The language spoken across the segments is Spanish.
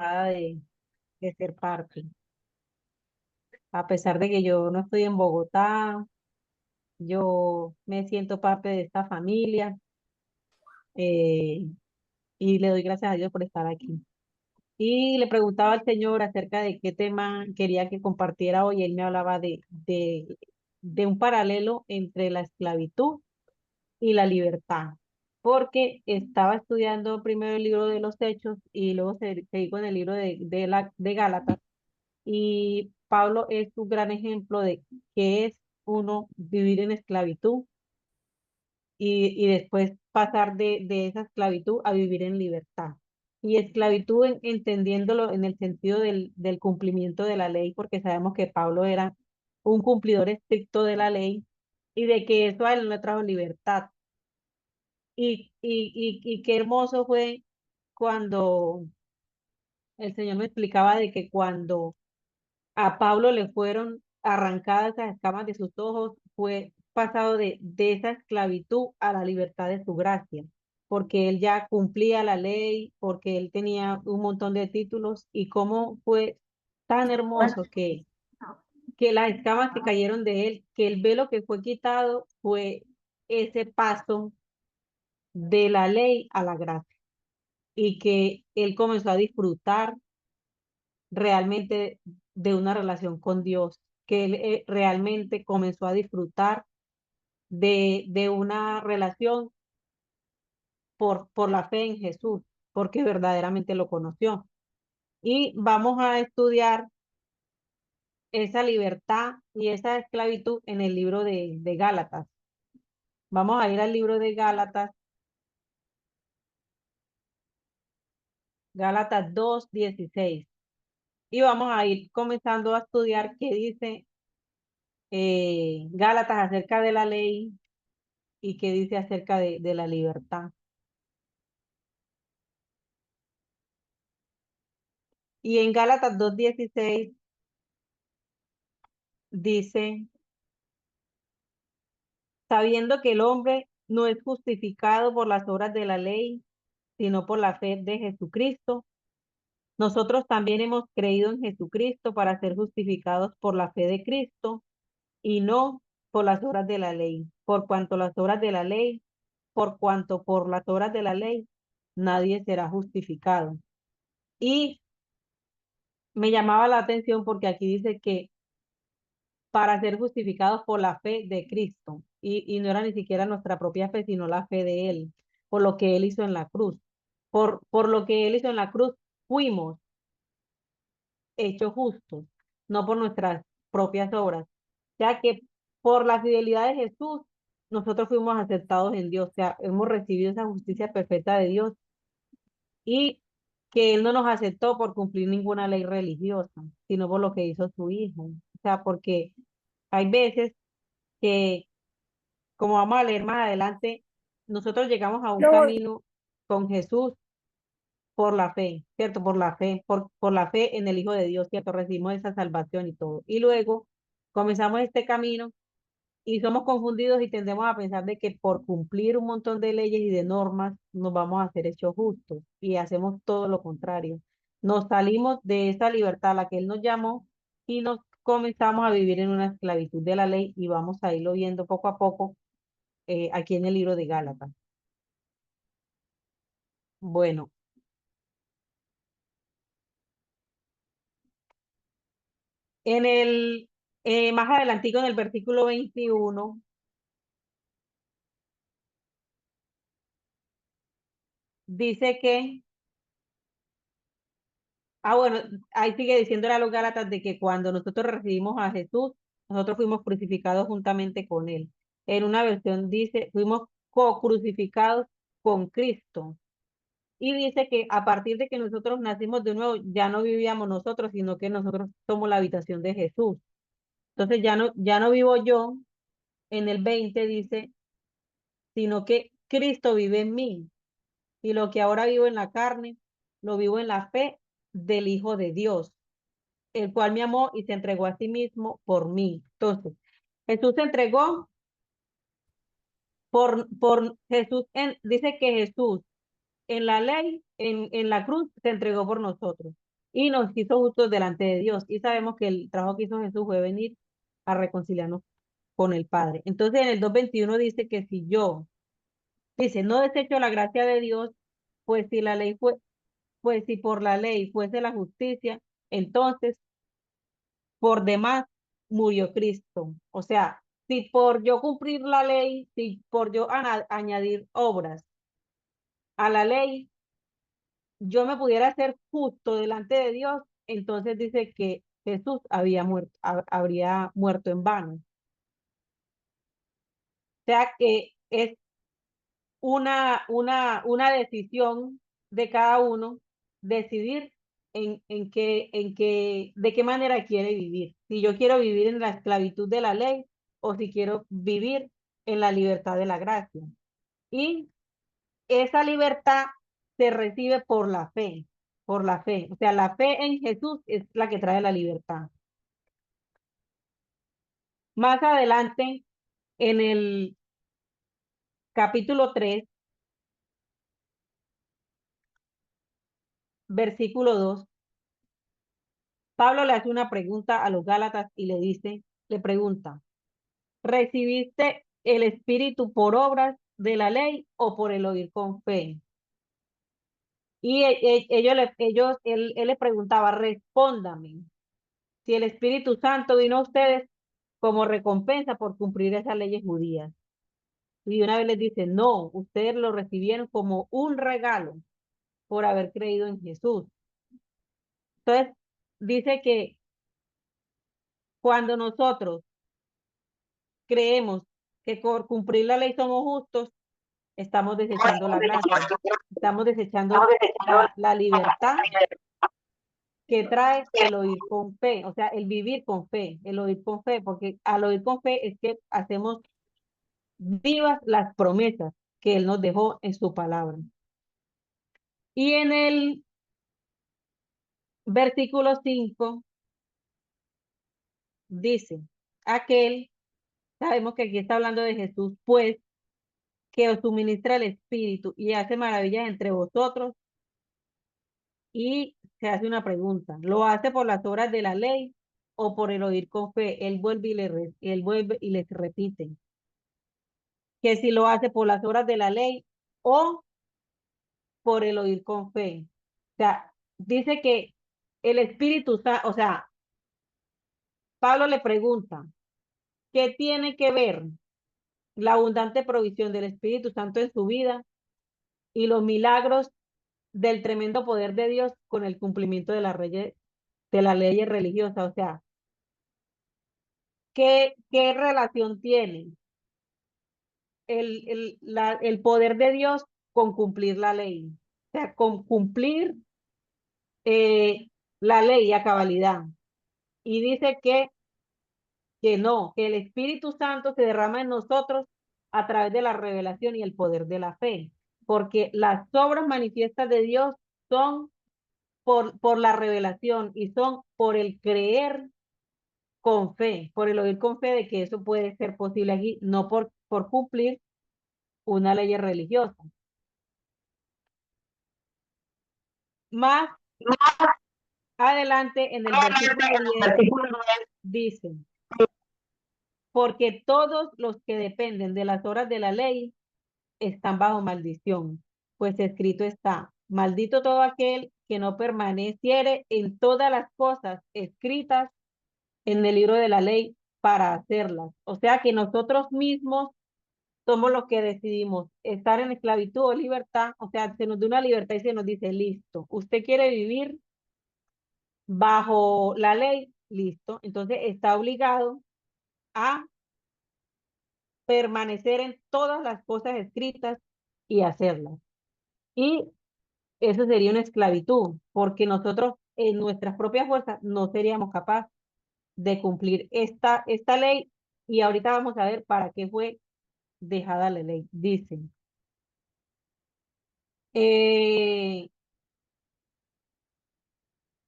de ser parte. A pesar de que yo no estoy en Bogotá, yo me siento parte de esta familia eh, y le doy gracias a Dios por estar aquí. Y le preguntaba al Señor acerca de qué tema quería que compartiera hoy. Él me hablaba de un paralelo entre la esclavitud y la libertad, porque estaba estudiando primero el libro de los Hechos y luego seguí con el libro de Gálatas. Y Pablo es un gran ejemplo de que es uno vivir en esclavitud y después pasar de esa esclavitud a vivir en libertad. Y esclavitud entendiéndolo en el sentido del cumplimiento de la ley, porque sabemos que Pablo era un cumplidor estricto de la ley y de que eso a él no le trajo libertad. Y qué hermoso fue cuando el Señor me explicaba de que cuando a Pablo le fueron arrancadas esas escamas de sus ojos, fue pasado de esa esclavitud a la libertad de su gracia, porque él ya cumplía la ley, porque él tenía un montón de títulos y cómo fue tan hermoso que las escamas que cayeron de él, que el velo que fue quitado fue ese paso de la ley a la gracia y que él comenzó a disfrutar realmente de una relación con Dios, que él realmente comenzó a disfrutar de una relación por la fe en Jesús, porque verdaderamente lo conoció. Y vamos a estudiar esa libertad y esa esclavitud en el libro de Gálatas. Vamos a ir al libro de Gálatas, Gálatas 2:16. Y vamos a ir comenzando a estudiar qué dice Gálatas acerca de la ley y qué dice acerca de la libertad. Y en Gálatas 2:16 dice, sabiendo que el hombre no es justificado por las obras de la ley, sino por la fe de Jesucristo, nosotros también hemos creído en Jesucristo para ser justificados por la fe de Cristo y no por las obras de la ley, por cuanto por las obras de la ley nadie será justificado. Y me llamaba la atención porque aquí dice que para ser justificados por la fe de Cristo. Y no era ni siquiera nuestra propia fe, sino la fe de Él, por lo que Él hizo en la cruz. Por lo que Él hizo en la cruz, fuimos hechos justos, no por nuestras propias obras. O sea que por la fidelidad de Jesús, nosotros fuimos aceptados en Dios, o sea, hemos recibido esa justicia perfecta de Dios y que Él no nos aceptó por cumplir ninguna ley religiosa, sino por lo que hizo su Hijo. O sea, porque hay veces que como vamos a leer más adelante, nosotros llegamos a un No, camino con Jesús por la fe, ¿cierto? Por la fe en el Hijo de Dios, ¿cierto? Recibimos esa salvación y todo. Y luego comenzamos este camino y somos confundidos y tendemos a pensar de que por cumplir un montón de leyes y de normas nos vamos a hacer hechos justos y hacemos todo lo contrario. Nos salimos de esa libertad a la que Él nos llamó y nos comenzamos a vivir en una esclavitud de la ley y vamos a irlo viendo poco a poco aquí en el libro de Gálatas. Bueno, en más adelantico en el versículo 21, dice que, bueno, ahí sigue diciéndole a los Gálatas de que cuando nosotros recibimos a Jesús, nosotros fuimos crucificados juntamente con Él. En una versión dice, fuimos co-crucificados con Cristo. Y dice que a partir de que nosotros nacimos de nuevo, ya no vivíamos nosotros, sino que nosotros somos la habitación de Jesús. Entonces ya no vivo yo, en el 20 dice, sino que Cristo vive en mí. Y lo que ahora vivo en la carne, lo vivo en la fe del Hijo de Dios, el cual me amó y se entregó a sí mismo por mí. Entonces, Jesús se entregó por Jesús, dice que Jesús en la ley, en la cruz, se entregó por nosotros. y nos hizo justos delante de Dios. Y sabemos que el trabajo que hizo Jesús fue venir a reconciliarnos con el Padre. Entonces en el 2:21 dice que si yo, dice, no desecho la gracia de Dios, pues si la ley fue, pues si por la ley fuese la justicia, entonces por demás murió Cristo. O sea, si por yo cumplir la ley, si por yo añadir obras a la ley, yo me pudiera hacer justo delante de Dios, entonces dice que Jesús había muerto, habría muerto en vano. O sea que es una decisión de cada uno decidir de qué manera quiere vivir. Si yo quiero vivir en la esclavitud de la ley o si quiero vivir en la libertad de la gracia. Y esa libertad se recibe por la fe, por la fe. O sea, la fe en Jesús es la que trae la libertad. Más adelante, en el capítulo 3 versículo 2, Pablo le hace una pregunta a los Gálatas y le pregunta, ¿recibiste el Espíritu por obras de la ley o por el oír con fe? Y él le preguntaba, respóndame, si el Espíritu Santo vino a ustedes como recompensa por cumplir esas leyes judías. Y una vez les dice, no, ustedes lo recibieron como un regalo por haber creído en Jesús. Entonces, dice que cuando nosotros creemos que por cumplir la ley somos justos, estamos desechando la gracia, estamos desechando la libertad que trae el oír con fe, o sea, el vivir con fe, el oír con fe, porque al oír con fe es que hacemos vivas las promesas que Él nos dejó en su palabra. Y en el versículo 5 dice, aquel, sabemos que aquí está hablando de Jesús, pues que os suministra el Espíritu y hace maravillas entre vosotros. Y se hace una pregunta, ¿lo hace por las obras de la ley o por el oír con fe? Él vuelve y les repite que si lo hace por las obras de la ley o por el oír con fe. O sea, dice que el Espíritu Santo, o sea, Pablo le pregunta, ¿qué tiene que ver la abundante provisión del Espíritu Santo en su vida y los milagros del tremendo poder de Dios con el cumplimiento de las leyes religiosas? O sea, ¿qué relación tiene el poder de Dios con cumplir la ley? O sea, con cumplir eh, la ley a cabalidad. Y dice que no, que el Espíritu Santo se derrama en nosotros a través de la revelación y el poder de la fe, porque las obras manifiestas de Dios son por la revelación y son por el creer con fe, por el oír con fe de que eso puede ser posible aquí, no por cumplir una ley religiosa. Más adelante en el versículo 10 dice, porque todos los que dependen de las horas de la ley están bajo maldición, pues escrito está, maldito todo aquel que no permaneciere en todas las cosas escritas en el libro de la ley para hacerlas. O sea que nosotros mismos somos los que decidimos estar en esclavitud o libertad. O sea, se nos da una libertad y se nos dice, listo, usted quiere vivir bajo la ley, listo. Entonces está obligado a permanecer en todas las cosas escritas y hacerlas. Y eso sería una esclavitud, porque nosotros en nuestras propias fuerzas no seríamos capaces de cumplir esta ley. Y ahorita vamos a ver para qué fue dejada la ley. Dicen, eh,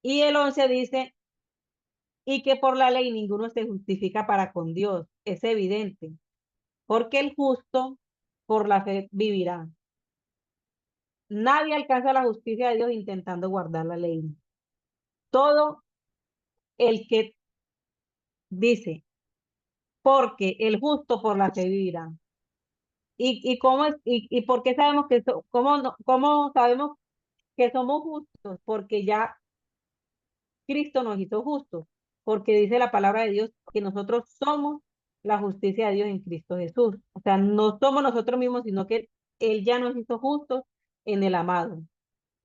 y el 11 dice, y que por la ley ninguno se justifica para con Dios. Es evidente, porque el justo por la fe vivirá. Nadie alcanza la justicia de Dios intentando guardar la ley. todo el que dice, porque el justo por la fe vivirá. ¿Y cómo es, y por qué sabemos que cómo, cómo sabemos que somos justos? Porque ya Cristo nos hizo justos, porque dice la palabra de Dios que nosotros somos la justicia de Dios en Cristo Jesús. O sea, no somos nosotros mismos, sino que Él ya nos hizo justos en el amado.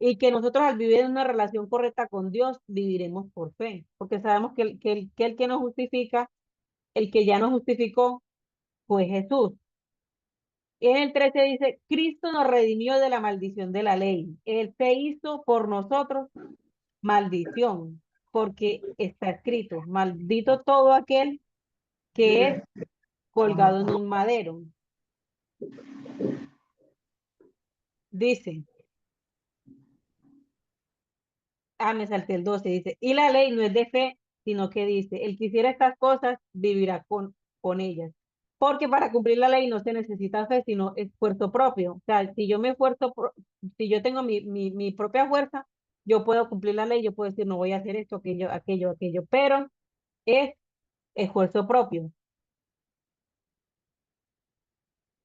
Y que nosotros al vivir en una relación correcta con Dios, viviremos por fe, porque sabemos que el que nos justifica, el que ya nos justificó, fue Jesús. Y en el 13 dice, Cristo nos redimió de la maldición de la ley. Él se hizo por nosotros maldición, porque está escrito, maldito todo aquel que es colgado en un madero. Dice, me salté el 12, dice, y la ley no es de fe, sino que dice, el que hiciera estas cosas vivirá con ellas. Porque para cumplir la ley no se necesita fe, sino esfuerzo propio. O sea, si yo me esfuerzo, si yo tengo mi propia fuerza, yo puedo cumplir la ley, yo puedo decir, no voy a hacer esto, aquello, pero es esfuerzo propio.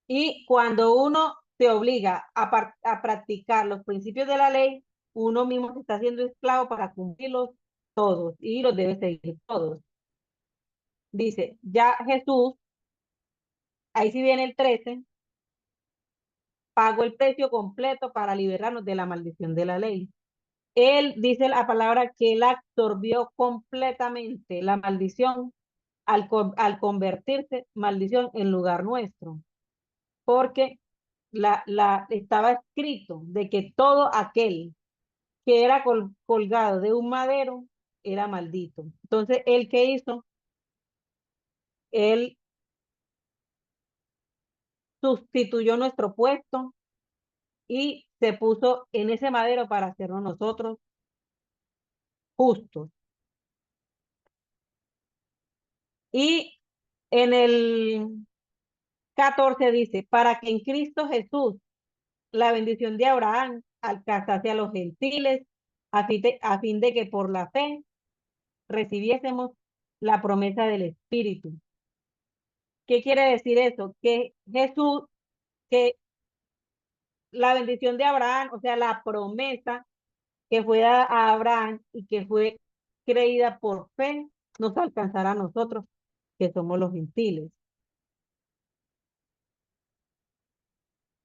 Y cuando uno se obliga a practicar los principios de la ley, uno mismo se está haciendo esclavo para cumplirlos todos y los debe seguir todos. Dice, ya Jesús, ahí sí viene el 13, pagó el precio completo para liberarnos de la maldición de la ley. Él dice la palabra que él absorbió completamente la maldición al convertirse maldición en lugar nuestro, porque estaba escrito de que todo aquel que era colgado de un madero era maldito. Entonces, ¿él qué hizo? Él sustituyó nuestro puesto y se puso en ese madero para hacernos nosotros justos. Y en el 14 dice, para que en Cristo Jesús la bendición de Abraham alcanzase a los gentiles, a fin de que por la fe recibiésemos la promesa del Espíritu. ¿Qué quiere decir eso? Que Jesús, que la bendición de Abraham, o sea, la promesa que fue dada a Abraham y que fue creída por fe, nos alcanzará a nosotros, que somos los gentiles.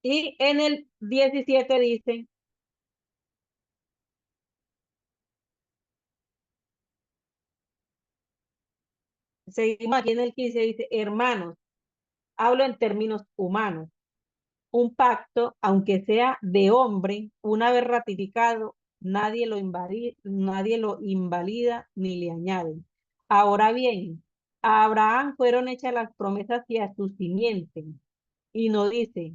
Y en el 17 dice, seguimos aquí en el 15, dice, hermanos, hablo en términos humanos. Un pacto, aunque sea de hombre, una vez ratificado, nadie lo invalida ni le añade. Ahora bien, a Abraham fueron hechas las promesas y a su simiente. Y no dice,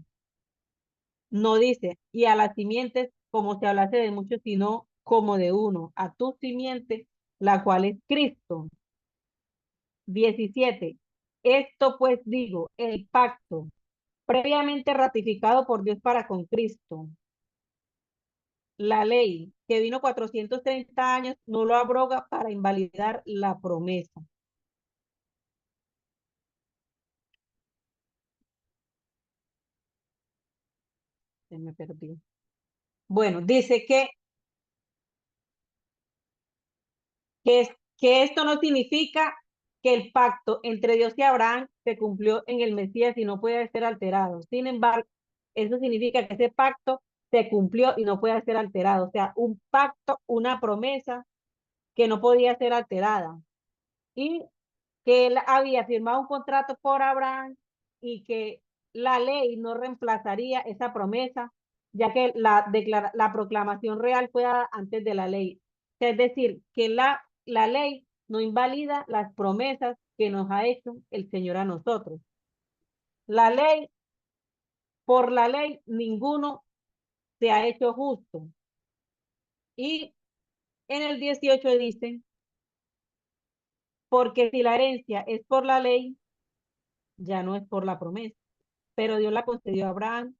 y a las simientes como se hablase de muchos, sino como de uno, a tu simiente, la cual es Cristo. 17. Esto pues digo, el pacto previamente ratificado por Dios para con Cristo. La ley que vino 430 años no lo abroga para invalidar la promesa. Se me perdió. Bueno, dice que esto no significa que el pacto entre Dios y Abraham se cumplió en el Mesías y no puede ser alterado. Sin embargo, eso significa que ese pacto se cumplió y no puede ser alterado. O sea, un pacto, una promesa que no podía ser alterada. Y que él había firmado un contrato por Abraham y que la ley no reemplazaría esa promesa, ya que la proclamación real fue dada antes de la ley. Es decir, que la ley no invalida las promesas que nos ha hecho el Señor a nosotros. La ley, por la ley, ninguno se ha hecho justo. Y en el 18 dice, porque si la herencia es por la ley, ya no es por la promesa, pero Dios la concedió a Abraham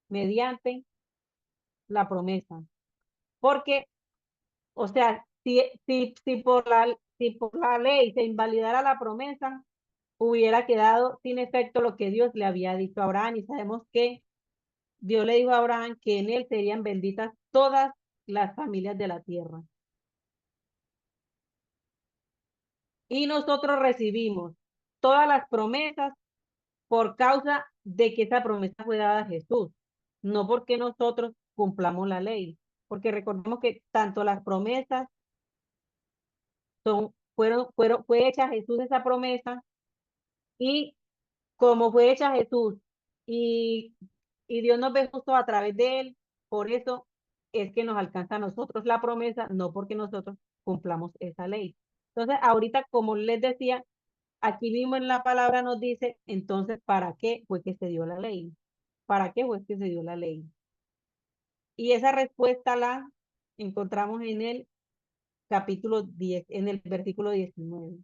mediante la promesa. Porque, o sea, Si por la ley se invalidara la promesa, hubiera quedado sin efecto lo que Dios le había dicho a Abraham. Y sabemos que Dios le dijo a Abraham que en él serían benditas todas las familias de la tierra. Y nosotros recibimos todas las promesas por causa de que esa promesa fue dada a Jesús, no porque nosotros cumplamos la ley, porque recordemos que tanto las promesas fue hecha a Jesús esa promesa, y como fue hecha a Jesús y, y Dios nos ve justo a través de él, por eso es que nos alcanza a nosotros la promesa, no porque nosotros cumplamos esa ley. Entonces, ahorita, como les decía, aquí mismo en la palabra nos dice, entonces, ¿para qué fue que se dio la ley? ¿Para qué fue que se dio la ley? Y esa respuesta la encontramos en el capítulo 10, en el versículo 19.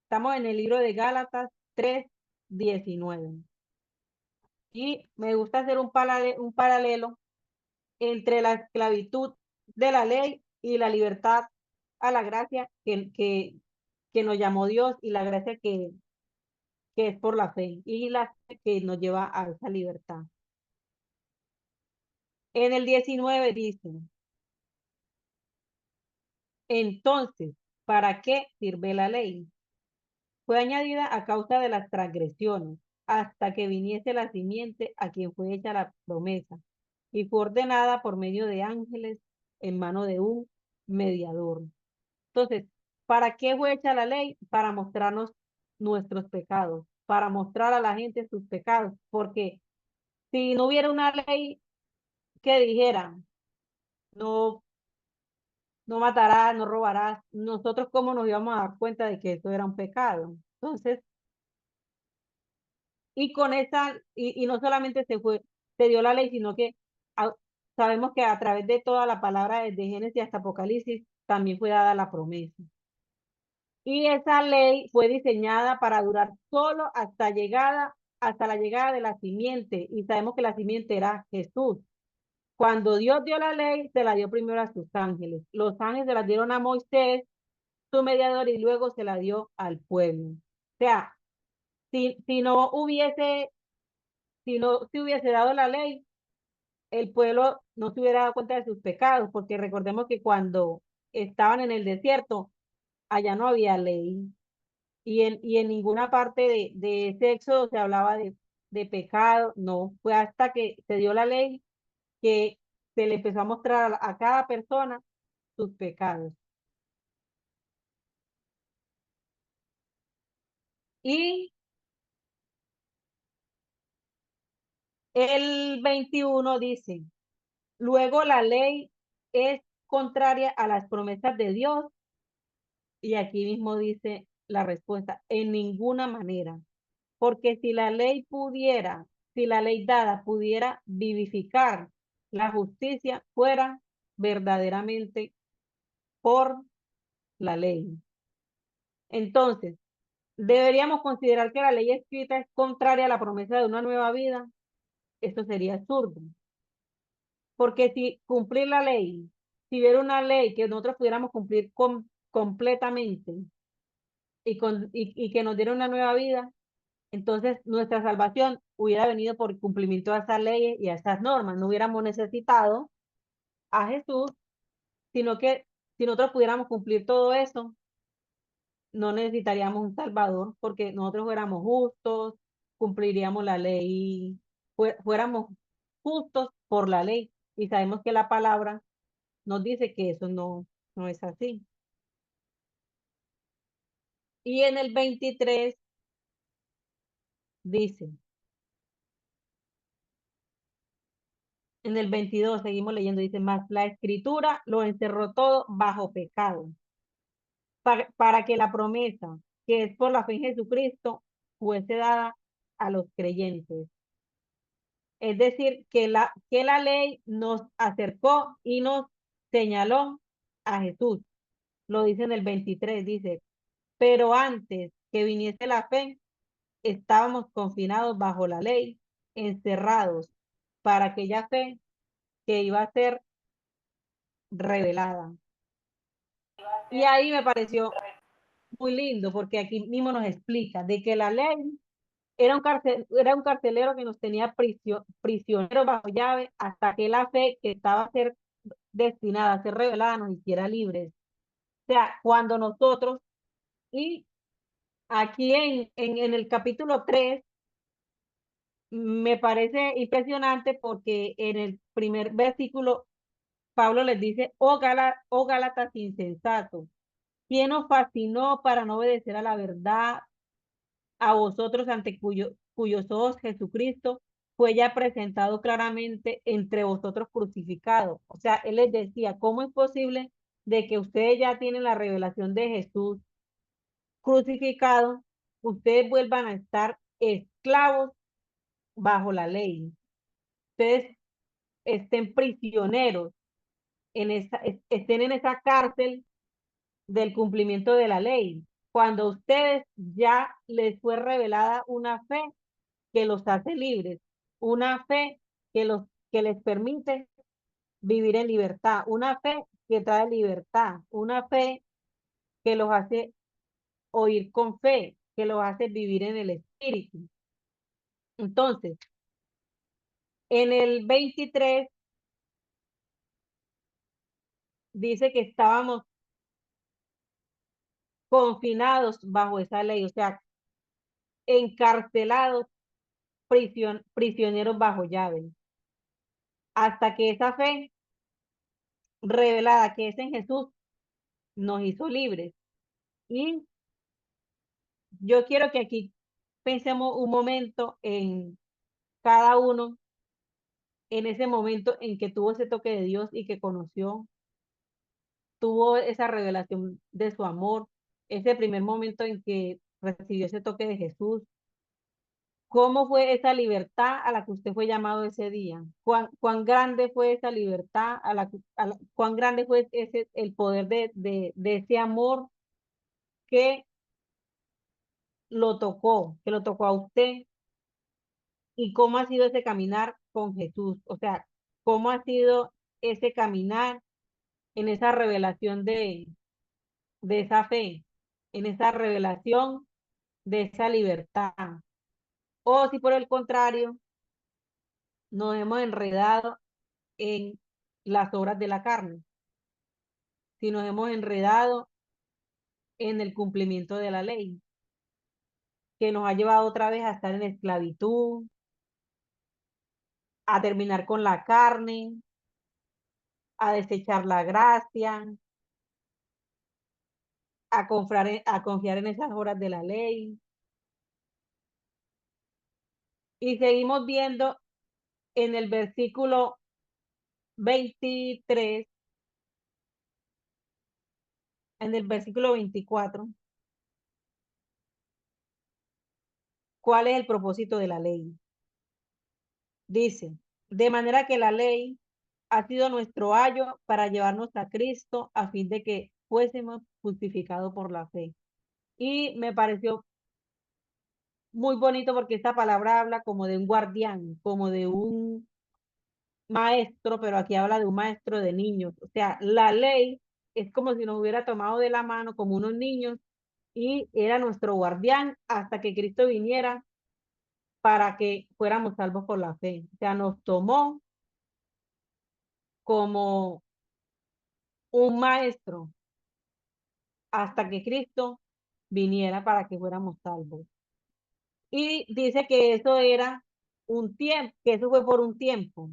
Estamos en el libro de Gálatas 3:19. Y me gusta hacer un paralelo entre la esclavitud de la ley y la libertad a la gracia que nos llamó Dios, y la gracia que es por la fe, y la fe que nos lleva a esa libertad. En el 19 dice, entonces, ¿para qué sirve la ley? Fue añadida a causa de las transgresiones, hasta que viniese la simiente a quien fue hecha la promesa, y fue ordenada por medio de ángeles en mano de un mediador. Entonces, ¿para qué fue hecha la ley? Para mostrarnos nuestros pecados, para mostrar a la gente sus pecados, porque si no hubiera una ley que dijera, no, no matarás, no robarás, nosotros cómo nos íbamos a dar cuenta de que eso era un pecado. Entonces, y con esa, y no solamente se dio la ley, sino que a- sabemos que a través de toda la palabra desde Génesis hasta Apocalipsis también fue dada la promesa. Y esa ley fue diseñada para durar solo hasta la llegada de la simiente. Y sabemos que la simiente era Jesús. Cuando Dios dio la ley, se la dio primero a sus ángeles. Los ángeles se la dieron a Moisés, su mediador, y luego se la dio al pueblo. O sea, si no hubiese, si no se hubiese dado la ley, el pueblo no se hubiera dado cuenta de sus pecados, porque recordemos que cuando estaban en el desierto, allá no había ley. Y en ninguna parte de ese éxodo se hablaba de pecado, no. Fue hasta que se dio la ley que se le empezó a mostrar a cada persona sus pecados. Y el 21 dice, luego la ley es contraria a las promesas de Dios, y aquí mismo dice la respuesta, en ninguna manera. Porque si la ley dada pudiera vivificar, la justicia fuera verdaderamente por la ley. Entonces, ¿deberíamos considerar que la ley escrita es contraria a la promesa de una nueva vida? Esto sería absurdo. Porque si cumplir la ley, si hubiera una ley que nosotros pudiéramos cumplir completamente, y que nos diera una nueva vida, entonces nuestra salvación hubiera venido por cumplimiento a esas leyes y a esas normas. No hubiéramos necesitado a Jesús, sino que si nosotros pudiéramos cumplir todo eso, no necesitaríamos un Salvador, porque nosotros fuéramos justos, cumpliríamos la ley, fuéramos justos por la ley. Y sabemos que la palabra nos dice que eso no es así. Y en el 23 dice, en el 22 seguimos leyendo, dice, más la escritura lo encerró todo bajo pecado, para que la promesa, que es por la fe en Jesucristo, fuese dada a los creyentes. Es decir, que la ley nos acercó y nos señaló a Jesús. Lo dice en el 23, dice, pero antes que viniese la fe, estábamos confinados bajo la ley, encerrados para aquella fe que iba a ser revelada. Y ahí me pareció muy lindo porque aquí mismo nos explica de que la ley era un carcelero que nos tenía prisioneros bajo llave hasta que la fe que estaba a ser destinada a ser revelada nos hiciera libres. O sea, cuando nosotros, y aquí en el capítulo 3 me parece impresionante porque en el primer versículo Pablo les dice, oh Gálatas insensatos, ¿quién os fascinó para no obedecer a la verdad, a vosotros ante cuyos ojos Jesucristo fue ya presentado claramente entre vosotros crucificado? O sea, él les decía, ¿cómo es posible de que ustedes ya tienen la revelación de Jesús crucificado, ustedes vuelvan a estar esclavos bajo la ley? Ustedes estén prisioneros estén en esa cárcel del cumplimiento de la ley, cuando a ustedes ya les fue revelada una fe que los hace libres, una fe que les permite vivir en libertad, una fe que trae libertad, una fe que los hace oír con fe, que los hace vivir en el espíritu. Entonces, en el 23 dice que estábamos confinados bajo esa ley, o sea, encarcelados, prisioneros bajo llave, hasta que esa fe revelada que es en Jesús nos hizo libres. Y yo quiero que aquí pensemos un momento en cada uno, en ese momento en que tuvo ese toque de Dios y que conoció, tuvo esa revelación de su amor, ese primer momento en que recibió ese toque de Jesús. ¿Cómo fue esa libertad a la que usted fue llamado ese día? ¿Cuán grande fue esa libertad cuán grande fue el poder de ese amor que que lo tocó a usted? ¿Y cómo ha sido ese caminar con Jesús? O sea, ¿cómo ha sido ese caminar en esa revelación de esa fe, en esa revelación de esa libertad? O si por el contrario, nos hemos enredado en las obras de la carne, si nos hemos enredado en el cumplimiento de la ley, que nos ha llevado otra vez a estar en esclavitud, a terminar con la carne, a desechar la gracia, a confiar en esas horas de la ley. Y seguimos viendo en el versículo 23, en el versículo 24, cuál es el propósito de la ley. Dice, de manera que la ley ha sido nuestro ayo para llevarnos a Cristo a fin de que fuésemos justificados por la fe. Y me pareció muy bonito porque esta palabra habla como de un guardián, como de un maestro, pero aquí habla de un maestro de niños. O sea, la ley es como si nos hubiera tomado de la mano como unos niños y era nuestro guardián hasta que Cristo viniera para que fuéramos salvos por la fe. O sea, nos tomó como un maestro hasta que Cristo viniera para que fuéramos salvos. Y dice que eso era un tiempo, que eso fue por un tiempo,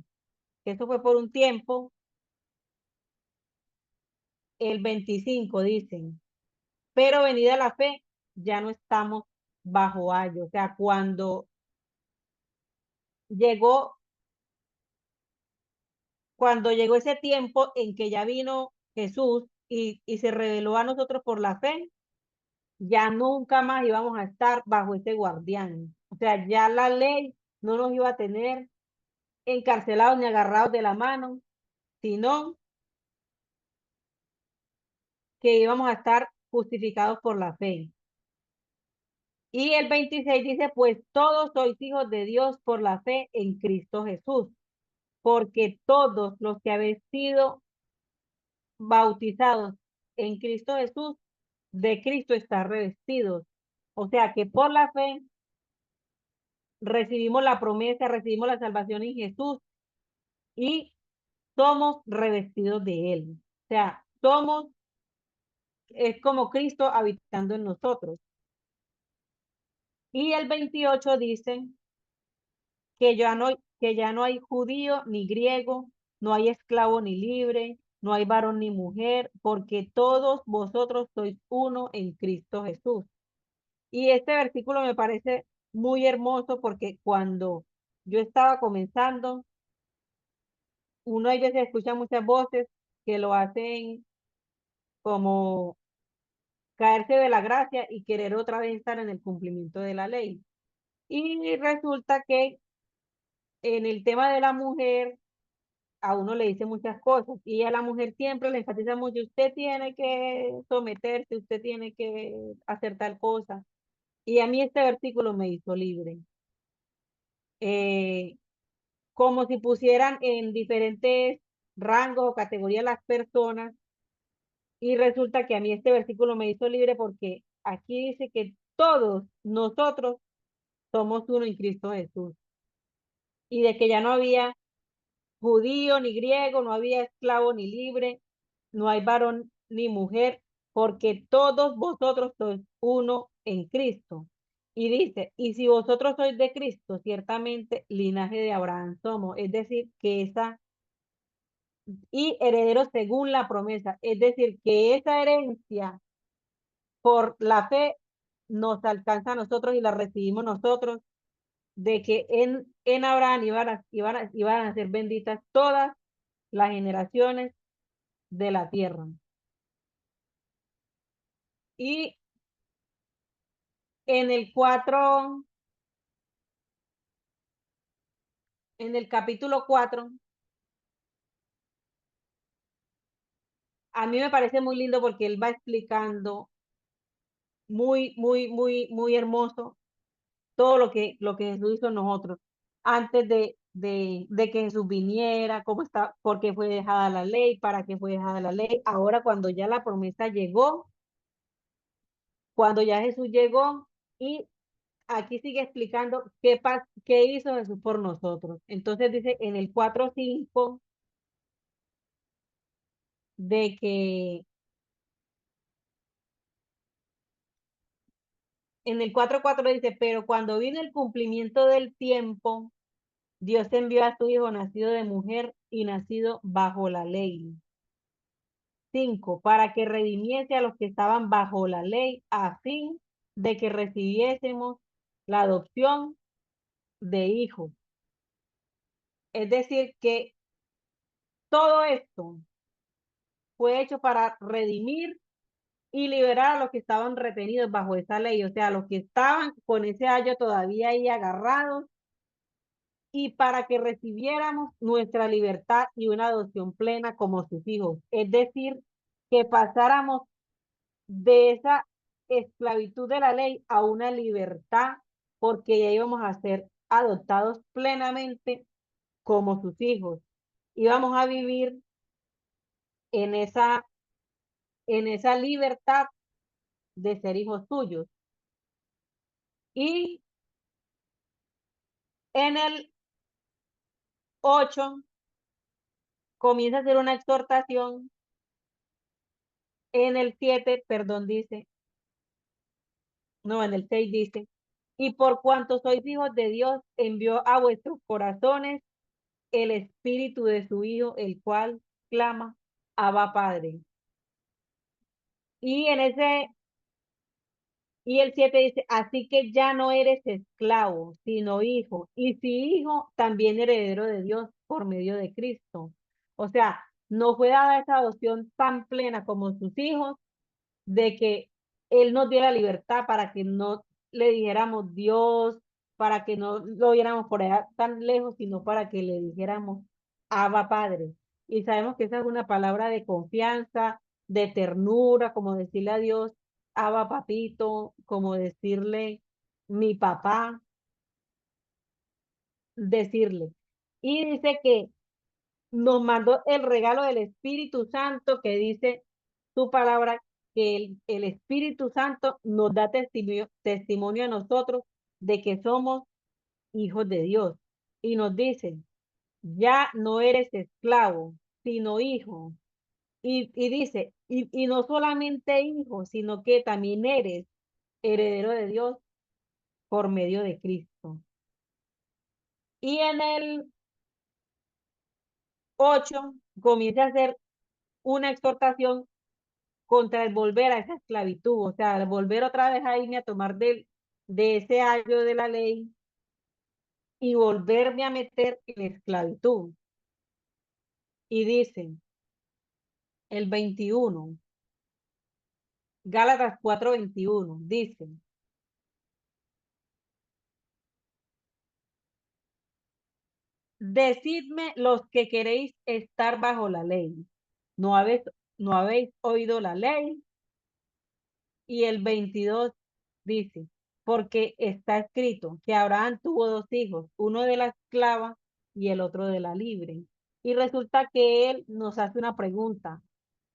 que eso fue por un tiempo, el 25 dicen, pero venida la fe, ya no estamos bajo ayo. O sea, llegó, cuando llegó ese tiempo en que ya vino Jesús y se reveló a nosotros por la fe, ya nunca más íbamos a estar bajo ese guardián. O sea, ya la ley no nos iba a tener encarcelados ni agarrados de la mano, sino que íbamos a estar justificados por la fe. Y el 26 dice, pues todos sois hijos de Dios por la fe en Cristo Jesús, porque todos los que habéis sido bautizados en Cristo Jesús, de Cristo está revestidos. O sea que por la fe recibimos la promesa, recibimos la salvación en Jesús y somos revestidos de Él. O sea, somos, es como Cristo habitando en nosotros. Y el 28 dice que ya no hay judío ni griego, no hay esclavo ni libre, no hay varón ni mujer, porque todos vosotros sois uno en Cristo Jesús. Y este versículo me parece muy hermoso porque cuando yo estaba comenzando, uno a veces escucha muchas voces que lo hacen como caerse de la gracia y querer otra vez estar en el cumplimiento de la ley. Y resulta que en el tema de la mujer, a uno le dice muchas cosas y a la mujer siempre le enfatiza mucho, usted tiene que someterse, usted tiene que hacer tal cosa. Y a mí este versículo me hizo libre. Eh, Como si pusieran en diferentes rangos o categorías las personas y resulta que a mí este versículo me hizo libre porque aquí dice que todos nosotros somos uno en Cristo Jesús y de que ya no había judío ni griego, no había esclavo ni libre, no hay varón ni mujer, porque todos vosotros sois uno en Cristo. Y dice, y si vosotros sois de Cristo, ciertamente linaje de Abraham somos, es decir, que esa, y herederos según la promesa, es decir, que esa herencia por la fe nos alcanza a nosotros y la recibimos nosotros, de que en Abraham iban a ser benditas todas las generaciones de la tierra. Y en el 4 en el capítulo 4 a mí me parece muy lindo porque él va explicando muy hermoso todo lo que Jesús hizo en nosotros antes de que Jesús viniera, cómo está, por qué fue dejada la ley, para qué fue dejada la ley. Ahora cuando ya la promesa llegó, cuando ya Jesús llegó y aquí sigue explicando qué hizo Jesús por nosotros. Entonces dice en el 4:5 de que en el 4:4 dice, pero cuando vino el cumplimiento del tiempo, Dios envió a su Hijo nacido de mujer y nacido bajo la ley. 5 para que redimiese a los que estaban bajo la ley, a fin de que recibiésemos la adopción de hijos. Es decir, que todo esto fue hecho para redimir y liberar a los que estaban retenidos bajo esa ley, o sea, los que estaban con ese ayo todavía ahí agarrados y para que recibiéramos nuestra libertad y una adopción plena como sus hijos. Es decir, que pasáramos de esa esclavitud de la ley a una libertad porque ya íbamos a ser adoptados plenamente como sus hijos. Íbamos a vivir en en esa libertad de ser hijos suyos. Y en el 8 comienza a hacer una exhortación. En el 7 perdón, dice, no, en el 6 dice, y por cuanto sois hijos de Dios, envió a vuestros corazones el espíritu de su Hijo, el cual clama, Abba Padre. Y en ese, y el 7 dice, así que ya no eres esclavo, sino hijo, y si hijo, también heredero de Dios por medio de Cristo. O sea, no fue dada esa adopción tan plena como sus hijos, de que Él nos diera libertad para que no le dijéramos Dios, para que no lo viéramos por allá tan lejos, sino para que le dijéramos Abba Padre. Y sabemos que esa es una palabra de confianza, de ternura, como decirle a Dios, Abba Papito, como decirle mi papá, decirle. Y dice que nos mandó el regalo del Espíritu Santo que dice tu palabra, que el Espíritu Santo nos da testimonio a nosotros de que somos hijos de Dios. Y nos dice, ya no eres esclavo, sino hijo. Y dice, y no solamente hijo, sino que también eres heredero de Dios por medio de Cristo. Y en el 8 comienza a hacer una exhortación contra el volver a esa esclavitud, o sea, el volver otra vez a irme a tomar de ese ayo de la ley y volverme a meter en esclavitud. Y dice el 21, Gálatas 4:21, dice, decidme los que queréis estar bajo la ley. ¿No habéis, no habéis oído la ley? Y el 22 dice, porque está escrito que Abraham tuvo dos hijos, uno de la esclava y el otro de la libre. Y resulta que él nos hace una pregunta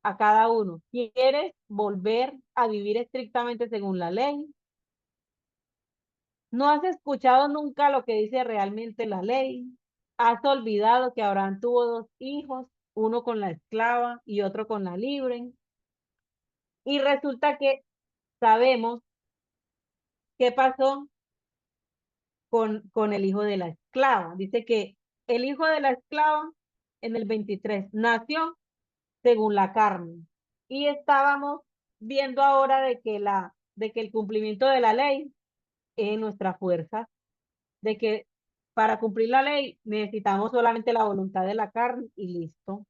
a cada uno. ¿Quieres volver a vivir estrictamente según la ley? ¿No has escuchado nunca lo que dice realmente la ley? ¿Has olvidado que Abraham tuvo dos hijos, uno con la esclava y otro con la libre? Y resulta que sabemos qué pasó con el hijo de la esclava. Dice que el hijo de la esclava en el 23 nació según la carne. Y estábamos viendo ahora de que el cumplimiento de la ley es nuestra fuerza, de que para cumplir la ley necesitamos solamente la voluntad de la carne y listo.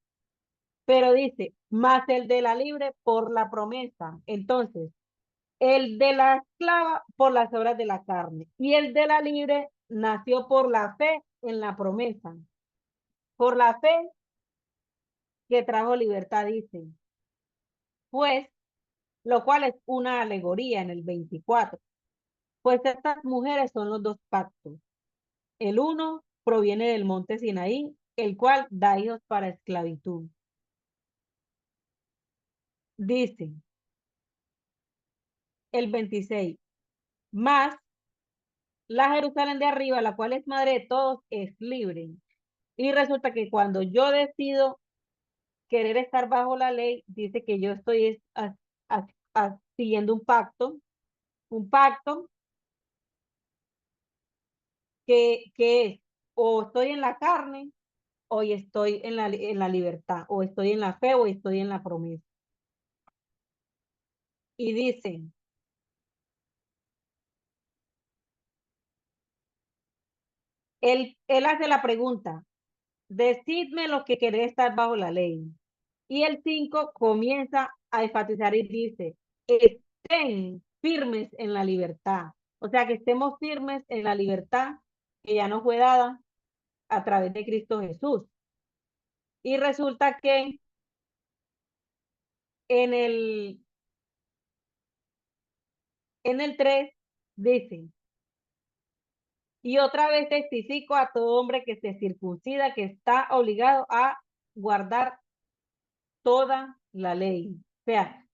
Pero dice, más el de la libre por la promesa. Entonces, el de la esclava por las obras de la carne y el de la libre nació por la fe en la promesa. Por la fe que trajo libertad, dice. Pues, lo cual es una alegoría en el 24. Pues estas mujeres son los dos pactos. El uno proviene del monte Sinaí, el cual da hijos para esclavitud. Dice el 26. Más la Jerusalén de arriba, la cual es madre de todos, es libre. Y resulta que cuando yo decido querer estar bajo la ley, dice que yo estoy siguiendo un pacto que es o estoy en la carne o estoy en la libertad, o estoy en la fe o estoy en la promesa. Y dice, él hace la pregunta, decidme lo que queréis estar bajo la ley. Y el 5 comienza a enfatizar y dice, estén firmes en la libertad. O sea, que estemos firmes en la libertad que ya nos fue dada a través de Cristo Jesús. Y resulta que en el, en el 3 dice, y otra vez testifico a todo hombre que se circuncida, que está obligado a guardar toda la ley. O sea,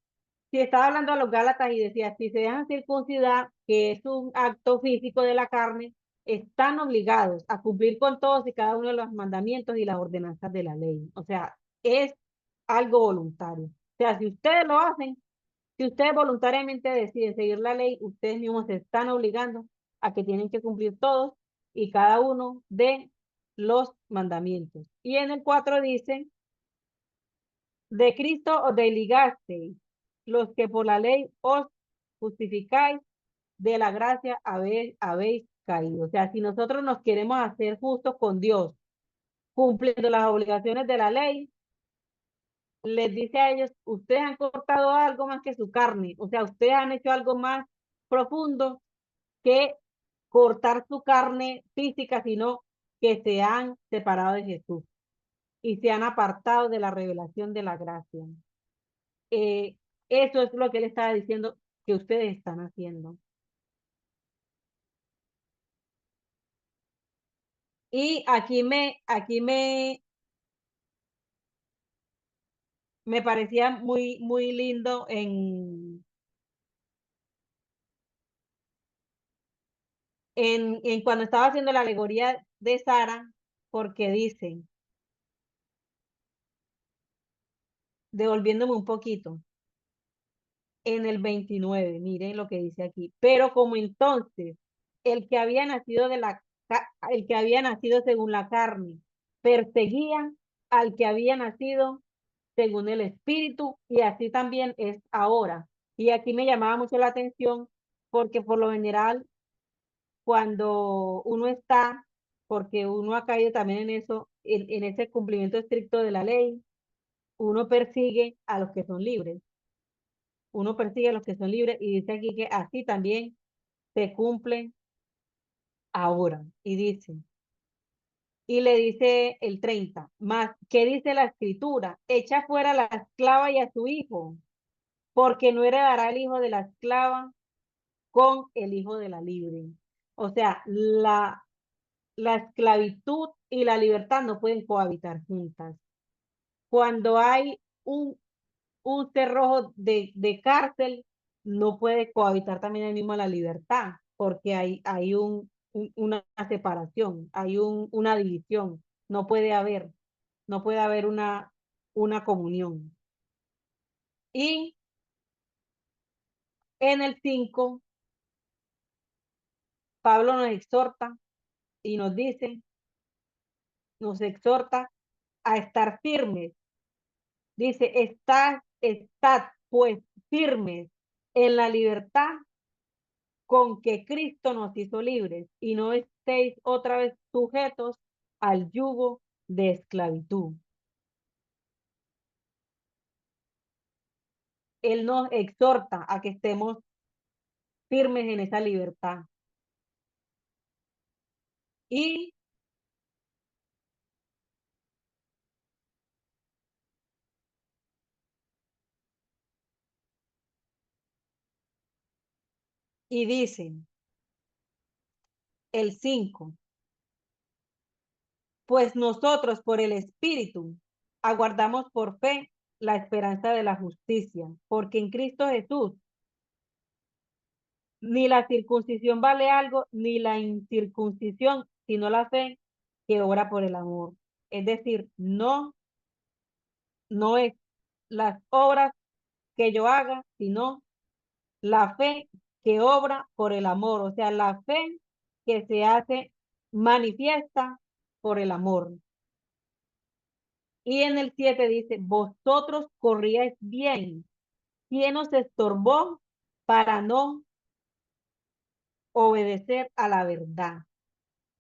si estaba hablando a los Gálatas y decía, si se dejan circuncidar, que es un acto físico de la carne, están obligados a cumplir con todos y cada uno de los mandamientos y las ordenanzas de la ley. O sea, es algo voluntario. O sea, si ustedes lo hacen, si ustedes voluntariamente deciden seguir la ley, ustedes mismos se están obligando a que tienen que cumplir todos y cada uno de los mandamientos. Y en el 4 dice, de Cristo os desligasteis, los que por la ley os justificáis, de la gracia habéis caído. O sea, si nosotros nos queremos hacer justos con Dios, cumpliendo las obligaciones de la ley, les dice a ellos, ustedes han cortado algo más que su carne, o sea, ustedes han hecho algo más profundo que cortar su carne física, sino que se han separado de Jesús y se han apartado de la revelación de la gracia. Eh, Eso es lo que él estaba diciendo que ustedes están haciendo. Y aquí me me parecía muy, muy lindo en cuando estaba haciendo la alegoría de Sara, porque dice, devolviéndome un poquito, en el 29 miren lo que dice aquí, pero como entonces el que había nacido el que había nacido según la carne, perseguía al que había nacido según el espíritu, y así también es ahora. Y aquí me llamaba mucho la atención porque por lo general cuando uno está, porque uno ha caído también en eso, en ese cumplimiento estricto de la ley, uno persigue a los que son libres, uno persigue a los que son libres y dice aquí que así también se cumple ahora. Y dice, y le dice el 30 más, ¿qué dice la escritura? Echa fuera a la esclava y a su hijo, porque no heredará el hijo de la esclava con el hijo de la libre. O sea, la esclavitud y la libertad no pueden cohabitar juntas. Cuando hay un cerrojo de cárcel, no puede cohabitar también el mismo la libertad, porque hay una separación, hay una división, no puede haber, no puede haber una comunión. Y en el 5 Pablo nos exhorta y nos dice, nos exhorta a estar firmes. Dice, estad pues firmes en la libertad con que Cristo nos hizo libres y no estéis otra vez sujetos al yugo de esclavitud. Él nos exhorta a que estemos firmes en esa libertad. Y, y dice el 5 pues nosotros por el Espíritu aguardamos por fe la esperanza de la justicia, porque en Cristo Jesús ni la circuncisión vale algo, ni la incircuncisión, sino la fe que obra por el amor. Es decir, no es las obras que yo haga, sino la fe que obra por el amor. O sea, la fe que se hace manifiesta por el amor. Y en el 7 dice, vosotros corríais bien. ¿Quién os estorbó para no obedecer a la verdad?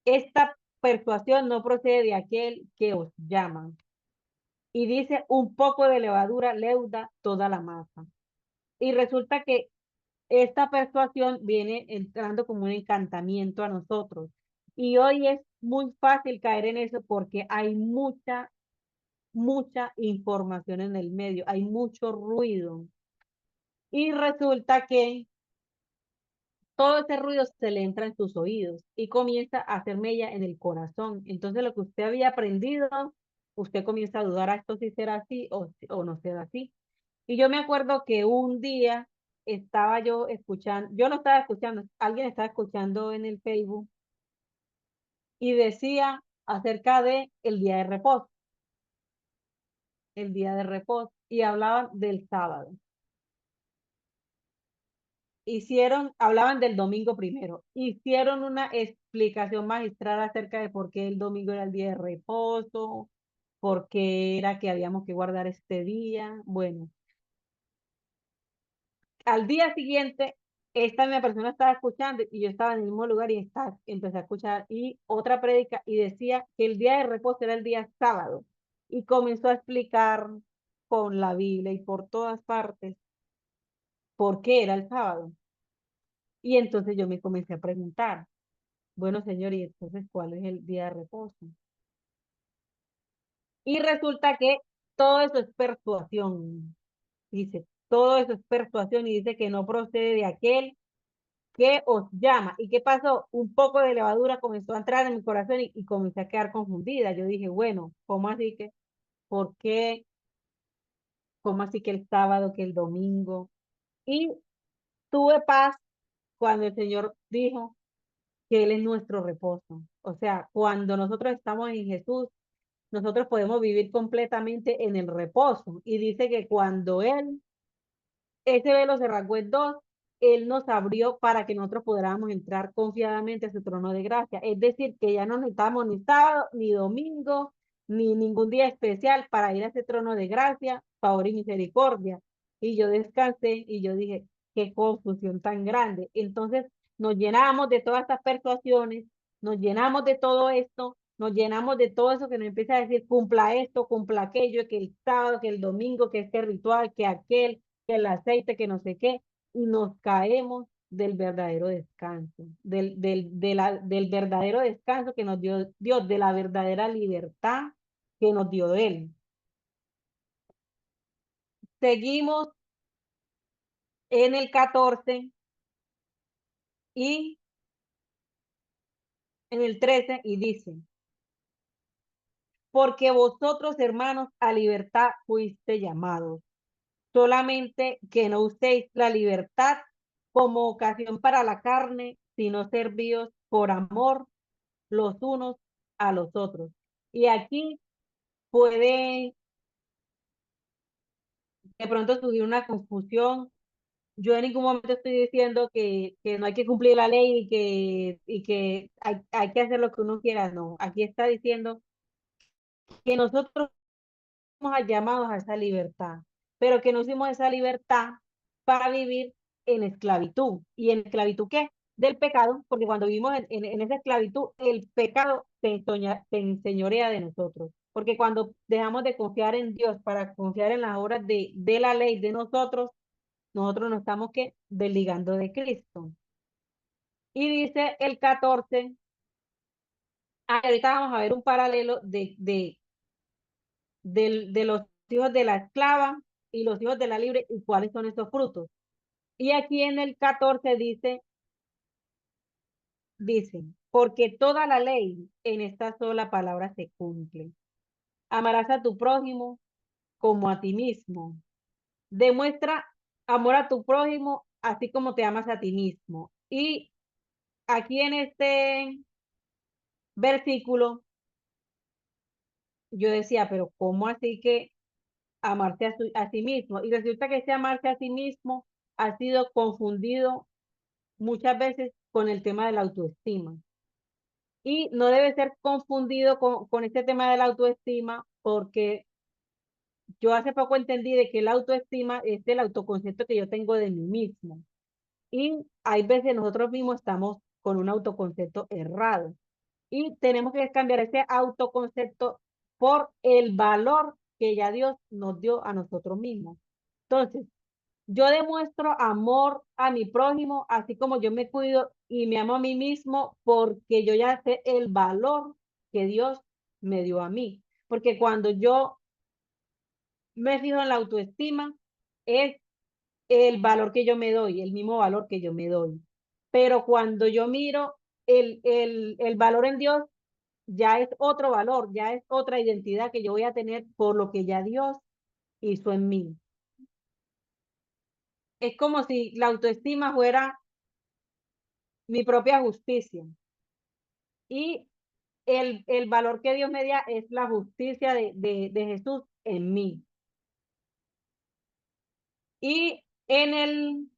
Esta persuasión no procede de aquel que os llama. Y dice, un poco de levadura leuda toda la masa. Y resulta que esta persuasión viene entrando como un encantamiento a nosotros. Y hoy es muy fácil caer en eso porque hay mucha información en el medio, hay mucho ruido. Y resulta que todo ese ruido se le entra en sus oídos y comienza a hacer mella en el corazón. Entonces lo que usted había aprendido, usted comienza a dudar, esto sí será así o no será así. Y yo me acuerdo que un día estaba yo escuchando, yo no estaba escuchando, alguien estaba escuchando en el Facebook y decía acerca de el día de reposo, y hablaban del sábado. Hablaban del domingo primero, hicieron una explicación magistral acerca de por qué el domingo era el día de reposo, por qué era que habíamos que guardar este día. Bueno, al día siguiente, esta misma persona estaba escuchando y yo estaba en el mismo lugar empecé a escuchar y otra prédica y decía que el día de reposo era el día sábado y comenzó a explicar con la Biblia y por todas partes por qué era el sábado. Y entonces yo me comencé a preguntar, bueno, señor, ¿y entonces cuál es el día de reposo? Y resulta que todo eso es persuasión, dice, todo eso es persuasión y dice que no procede de aquel que os llama. ¿Y qué pasó? Un poco de levadura comenzó a entrar en mi corazón y comencé a quedar confundida. Yo dije, bueno, ¿cómo así que? ¿Por qué? ¿Cómo así que el sábado, que el domingo? Y tuve paz cuando el Señor dijo que Él es nuestro reposo. O sea, cuando nosotros estamos en Jesús, nosotros podemos vivir completamente en el reposo. Y dice que cuando ese velo se rasgó en dos, Él nos abrió para que nosotros podamos entrar confiadamente a su trono de gracia. Es decir, que ya no necesitamos ni sábado, ni domingo, ni ningún día especial para ir a ese trono de gracia, favor y misericordia. Y yo descansé y yo dije, qué confusión tan grande. Entonces nos llenamos de todas estas persuasiones, nos llenamos de todo esto, nos llenamos de todo eso que nos empieza a decir, cumpla esto, cumpla aquello, que el sábado, que el domingo, que este ritual, que aquel, que el aceite, que no sé qué, y nos caemos del verdadero descanso, del verdadero descanso que nos dio Dios, de la verdadera libertad que nos dio Él. Seguimos en el 14 y en el 13 y dice, porque vosotros, hermanos, a libertad fuiste llamados, solamente que no uséis la libertad como ocasión para la carne, sino servíos por amor los unos a los otros. Y aquí puede de pronto surgir una confusión. Yo en ningún momento estoy diciendo que no hay que cumplir la ley y que hay que hacer lo que uno quiera, no. Aquí está diciendo que nosotros somos llamados a esa libertad, pero que no hicimos esa libertad para vivir en esclavitud. ¿Y en esclavitud qué? Del pecado, porque cuando vivimos en esa esclavitud, el pecado se enseñorea de nosotros. Porque cuando dejamos de confiar en Dios para confiar en las obras de la ley de nosotros, nosotros nos estamos ¿qué? Desligando de Cristo. Y dice el 14, ahorita vamos a ver un paralelo de los hijos de la esclava y los hijos de la libre y cuáles son esos frutos. Y aquí en el 14 dice, porque toda la ley en esta sola palabra se cumple. Amarás a tu prójimo como a ti mismo. Demuestra amor a tu prójimo así como te amas a ti mismo. Y aquí en este versículo yo decía, pero ¿cómo así que amarse a sí mismo? Y resulta que ese amarse a sí mismo ha sido confundido muchas veces con el tema de la autoestima. Y no debe ser confundido con este tema de la autoestima porque yo hace poco entendí de que la autoestima es el autoconcepto que yo tengo de mí mismo. Y hay veces nosotros mismos estamos con un autoconcepto errado. Y tenemos que cambiar ese autoconcepto por el valor que ya Dios nos dio a nosotros mismos. Entonces, yo demuestro amor a mi prójimo, así como yo me cuido y me amo a mí mismo, porque yo ya sé el valor que Dios me dio a mí. Porque cuando yo me fijo en la autoestima, es el valor que yo me doy, el mismo valor que yo me doy. Pero cuando yo miro el valor en Dios, ya es otro valor, ya es otra identidad que yo voy a tener por lo que ya Dios hizo en mí. Es como si la autoestima fuera mi propia justicia y el valor que Dios me da es la justicia de Jesús en mí. Y en el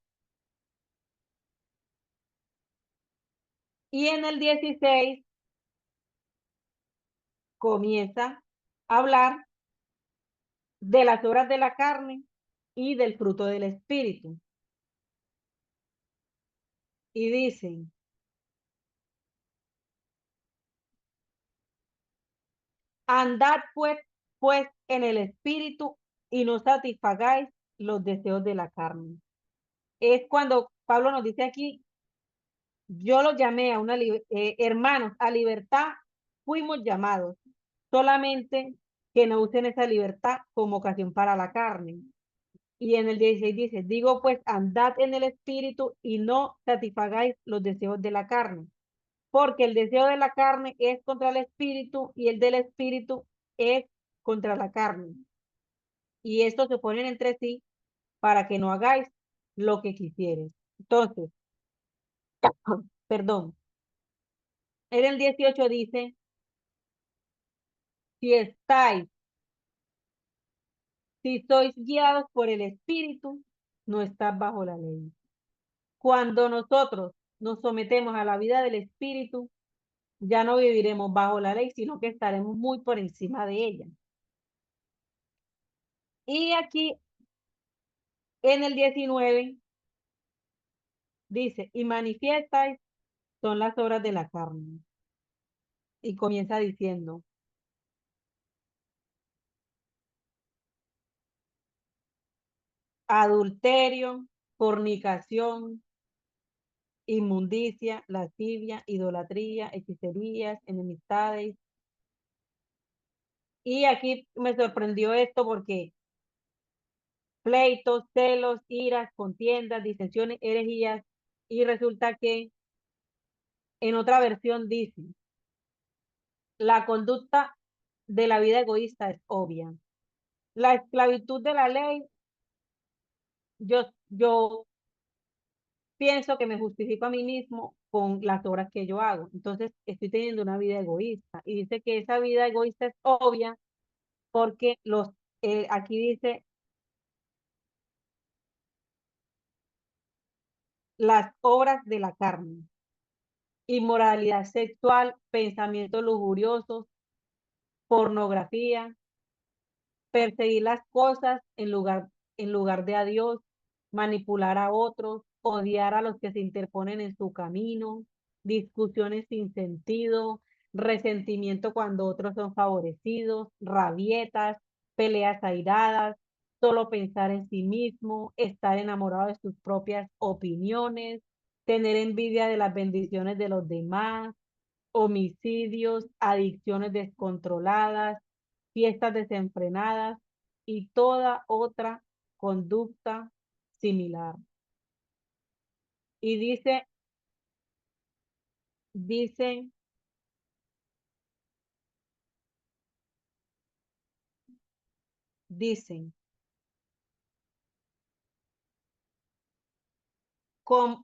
16 comienza a hablar de las obras de la carne y del fruto del espíritu. Y dicen, andad pues en el espíritu y no satisfagáis los deseos de la carne. Es cuando Pablo nos dice aquí, yo los llamé a hermanos, a libertad fuimos llamados, solamente que no usen esa libertad como ocasión para la carne. Y en el 16 dice, digo pues, andad en el espíritu y no satisfagáis los deseos de la carne, porque el deseo de la carne es contra el espíritu y el del espíritu es contra la carne. y estos se oponen entre sí para que no hagáis lo que quisieres. Entonces, perdón, en el 18 dice, si estáis, si sois guiados por el Espíritu, no estás bajo la ley. Cuando nosotros nos sometemos a la vida del Espíritu, ya no viviremos bajo la ley, sino que estaremos muy por encima de ella. Y aquí en el 19 dice, y manifiestas son las obras de la carne. Y comienza diciendo, adulterio, fornicación, inmundicia, lascivia, idolatría, hechicerías, enemistades. Y aquí me sorprendió esto porque pleitos, celos, iras, contiendas, disensiones, herejías, y resulta que en otra versión dice, la conducta de la vida egoísta es obvia. La esclavitud de la ley, yo pienso que me justifico a mí mismo con las obras que yo hago. Entonces, estoy teniendo una vida egoísta. Y dice que esa vida egoísta es obvia porque aquí dice las obras de la carne, inmoralidad sexual, pensamientos lujuriosos, pornografía, perseguir las cosas en lugar de a Dios, manipular a otros, odiar a los que se interponen en su camino, discusiones sin sentido, resentimiento cuando otros son favorecidos, rabietas, peleas airadas, solo pensar en sí mismo, estar enamorado de sus propias opiniones, tener envidia de las bendiciones de los demás, homicidios, adicciones descontroladas, fiestas desenfrenadas y toda otra conducta similar. Y dicen, dicen,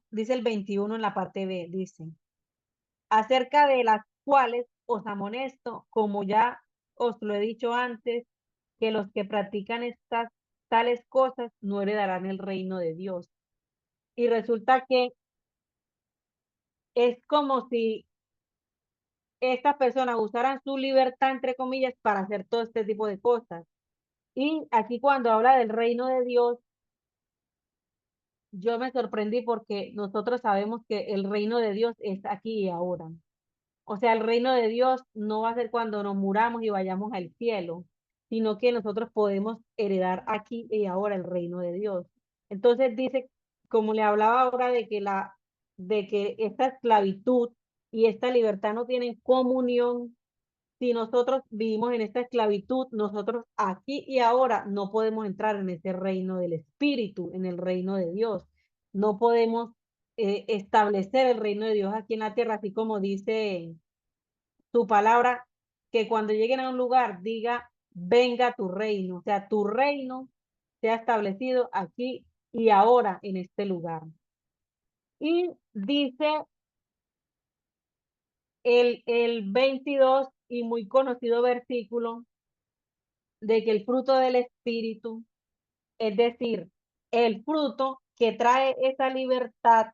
dice el 21 en la parte B, dicen, acerca de las cuales os amonesto, como ya os lo he dicho antes, que los que practican estas tales cosas no heredarán el reino de Dios. Y resulta que es como si estas personas usaran su libertad, entre comillas, para hacer todo este tipo de cosas. Y aquí cuando habla del reino de Dios, yo me sorprendí porque nosotros sabemos que el reino de Dios es aquí y ahora. O sea, el reino de Dios no va a ser cuando nos muramos y vayamos al cielo, sino que nosotros podemos heredar aquí y ahora el reino de Dios. Entonces dice, como le hablaba ahora de que esta esclavitud y esta libertad no tienen comunión. Si nosotros vivimos en esta esclavitud, nosotros aquí y ahora no podemos entrar en ese reino del Espíritu, en el reino de Dios. No podemos establecer el reino de Dios aquí en la tierra, así como dice tu palabra, que cuando lleguen a un lugar diga, venga tu reino, o sea, tu reino sea establecido aquí y ahora en este lugar. Y dice el 22 y muy conocido versículo de que el fruto del Espíritu, es decir, el fruto que trae esa libertad,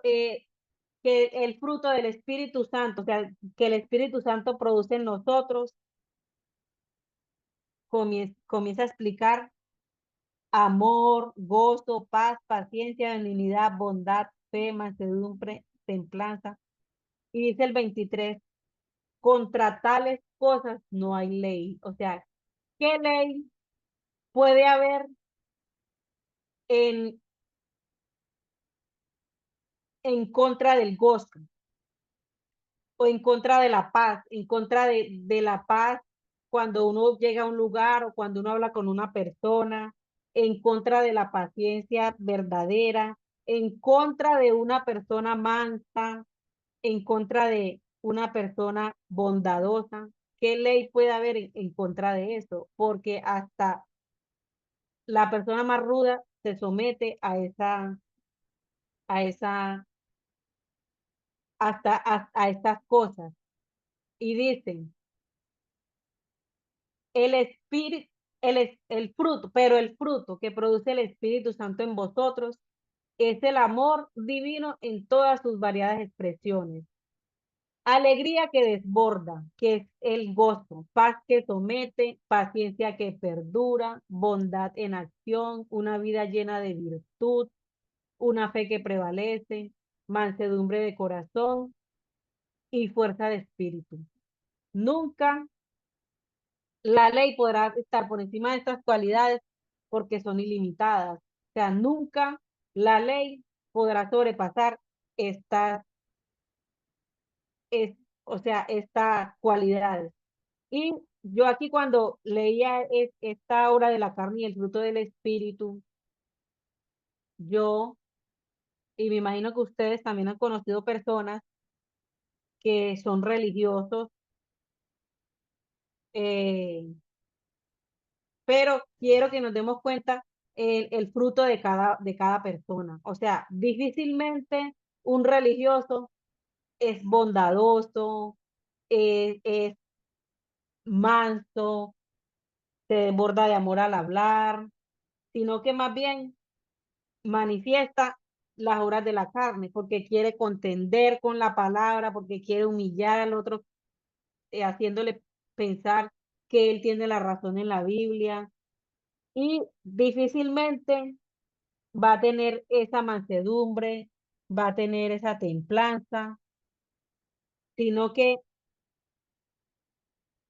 que el fruto del Espíritu Santo, o sea, que el Espíritu Santo produce en nosotros, comienza a explicar amor, gozo, paz, paciencia, benignidad, bondad, fe, mansedumbre, templanza. Y dice el 23, contra tales cosas no hay ley. O sea, ¿qué ley puede haber en, en contra del gozo o en contra de la paz, en contra de la paz cuando uno llega a un lugar o cuando uno habla con una persona, en contra de la paciencia verdadera, en contra de una persona mansa, en contra de una persona bondadosa? ¿qué ley puede haber en contra de eso? Porque hasta la persona más ruda se somete a esa, hasta a estas cosas. Y dicen, el espíritu, el fruto, pero el fruto que produce el Espíritu Santo en vosotros es el amor divino en todas sus variadas expresiones. Alegría que desborda, que es el gozo, paz que somete, paciencia que perdura, bondad en acción, una vida llena de virtud, una fe que prevalece, mansedumbre de corazón y fuerza de espíritu. Nunca la ley podrá estar por encima de estas cualidades porque son ilimitadas. O sea, nunca la ley podrá sobrepasar estas, es, o sea, estas cualidades. Y yo aquí cuando leía esta obra de la carne y el fruto del espíritu, yo, y me imagino que ustedes también han conocido personas que son religiosos, eh, pero quiero que nos demos cuenta el fruto de cada persona. O sea, difícilmente un religioso es bondadoso, es manso, se desborda de amor al hablar, sino que más bien manifiesta las obras de la carne, porque quiere contender con la palabra, porque quiere humillar al otro, haciéndole pensar que él tiene la razón en la Biblia y difícilmente va a tener esa mansedumbre, va a tener esa templanza, sino que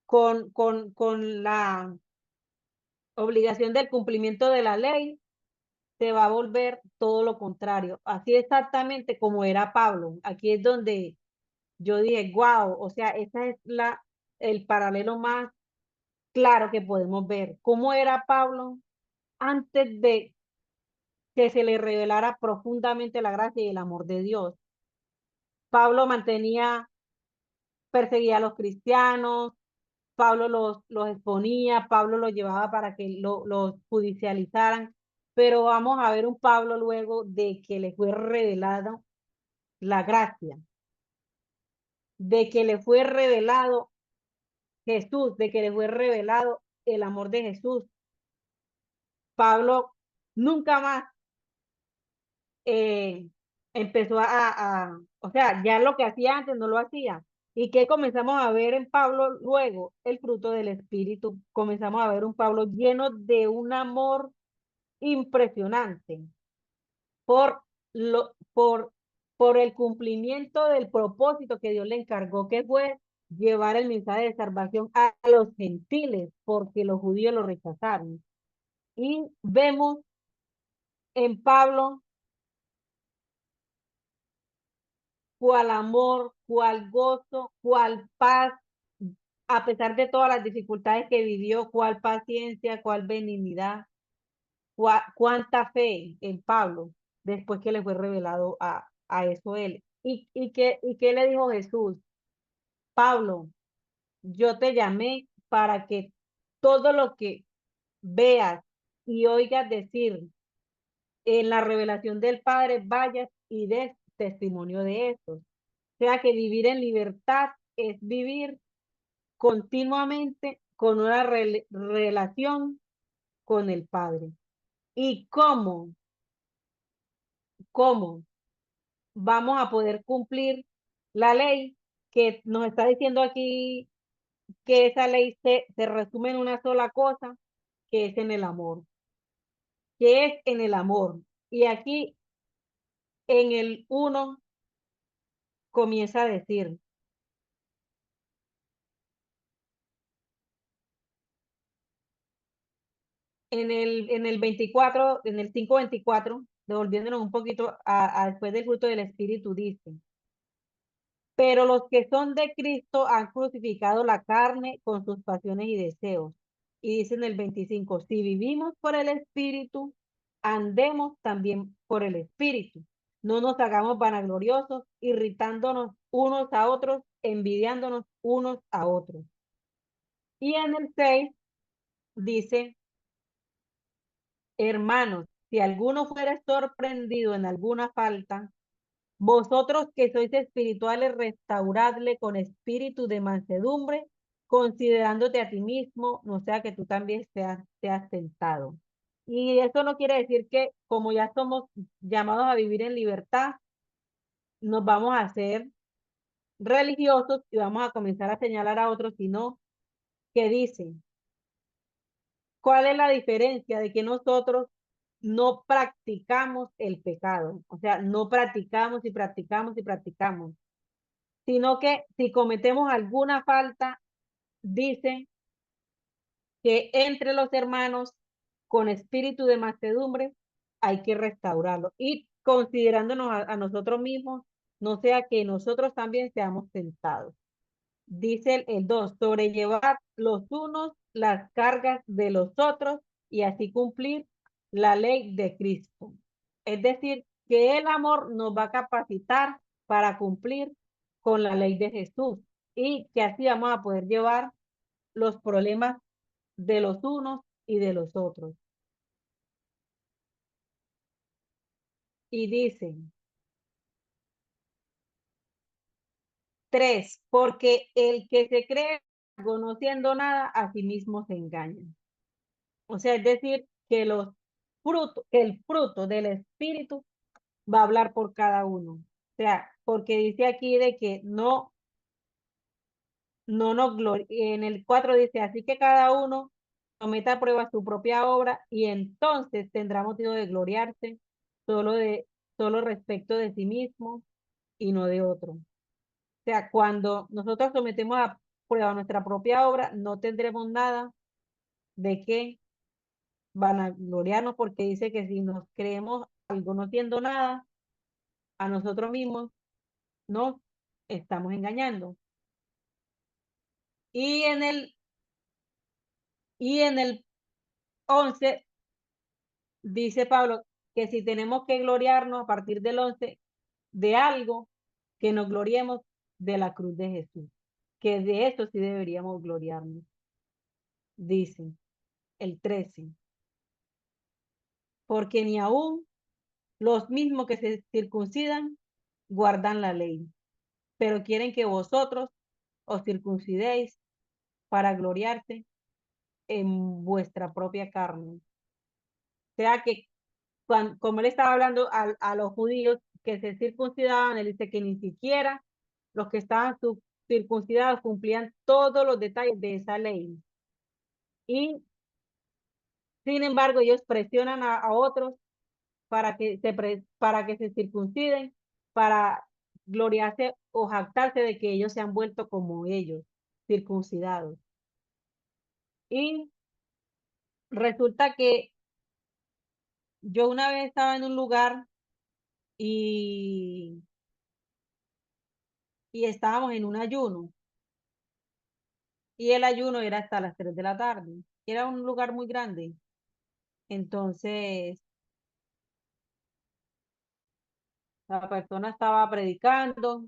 con la obligación del cumplimiento de la ley, se va a volver todo lo contrario. Así exactamente como era Pablo. Aquí es donde yo dije, wow, o sea, ese es el paralelo más claro que podemos ver. ¿Cómo era Pablo antes de que se le revelara profundamente la gracia y el amor de Dios? Pablo perseguía a los cristianos, Pablo los exponía, Pablo los llevaba para que los judicializaran, pero vamos a ver un Pablo luego de que le fue revelada la gracia, de que le fue revelado Jesús, de que le fue revelado el amor de Jesús. Pablo nunca más eh, empezó o sea, ya lo que hacía antes no lo hacía. ¿Y qué comenzamos a ver en Pablo luego? El fruto del Espíritu. Comenzamos a ver un Pablo lleno de un amor impresionante por, lo, por el cumplimiento del propósito que Dios le encargó, que fue llevar el mensaje de salvación a los gentiles, porque los judíos lo rechazaron. Y vemos en Pablo cuál amor, cuál gozo, cuál paz, a pesar de todas las dificultades que vivió, cuál paciencia, cuál benignidad, cuánta fe en Pablo, después que le fue revelado a eso él. ¿Y qué le dijo Jesús? Pablo, yo te llamé para que todo lo que veas y oigas decir en la revelación del Padre, vayas y des testimonio de eso. O sea que vivir en libertad es vivir continuamente con una relación con el Padre. ¿Y cómo vamos a poder cumplir la ley que nos está diciendo aquí que esa ley se resume en una sola cosa, que es en el amor, que es en el amor? Y aquí en el uno comienza a decir, en el 24, en el 5:24, devolviéndonos un poquito a después del fruto del Espíritu, dice, pero los que son de Cristo han crucificado la carne con sus pasiones y deseos. Y dice en el 25, si vivimos por el Espíritu, andemos también por el Espíritu. No nos hagamos vanagloriosos, irritándonos unos a otros, envidiándonos unos a otros. Y en el 6 dice, hermanos, si alguno fuera sorprendido en alguna falta, vosotros que sois espirituales, restauradle con espíritu de mansedumbre, considerándote a ti mismo, no sea que tú también seas tentado. Y eso no quiere decir que como ya somos llamados a vivir en libertad, nos vamos a hacer religiosos y vamos a comenzar a señalar a otros, sino que dicen, ¿cuál es la diferencia de que nosotros no practicamos el pecado? O sea, no practicamos y practicamos y practicamos, sino que si cometemos alguna falta, dicen que entre los hermanos, con espíritu de mansedumbre, hay que restaurarlo. Y considerándonos a nosotros mismos, no sea que nosotros también seamos tentados. Dice el 2, sobrellevar los unos las cargas de los otros y así cumplir la ley de Cristo. Es decir, que el amor nos va a capacitar para cumplir con la ley de Jesús y que así vamos a poder llevar los problemas de los unos y de los otros. Y dice, 3, porque el que se cree conociendo nada, a sí mismo se engaña. O sea, es decir, que el fruto del Espíritu va a hablar por cada uno. O sea, porque dice aquí de que no nos en el 4 dice, así que cada uno someta a prueba su propia obra y entonces tendrá motivo de gloriarse solo solo respecto de sí mismo y no de otro. O sea, cuando nosotros sometemos a prueba nuestra propia obra, no tendremos nada de qué vanagloriarnos, porque dice que si nos creemos algo no siendo nada, a nosotros mismos nos estamos engañando. Y en el, y en el 11 dice Pablo que si tenemos que gloriarnos a partir del 11 de algo, que nos gloriemos de la cruz de Jesús, que de eso sí deberíamos gloriarnos. Dice el 13, porque ni aún los mismos que se circuncidan guardan la ley, pero quieren que vosotros os circuncidéis para gloriarse en vuestra propia carne. O sea que, como él estaba hablando a los judíos que se circuncidaban, él dice que ni siquiera los que estaban circuncidados cumplían todos los detalles de esa ley. Y sin embargo, ellos presionan a otros para que se circunciden, para gloriarse o jactarse de que ellos se han vuelto como ellos, circuncidados. Y resulta que yo una vez estaba en un lugar y, y estábamos en un ayuno, y el ayuno era hasta las 3 de la tarde. Era un lugar muy grande. Entonces, la persona estaba predicando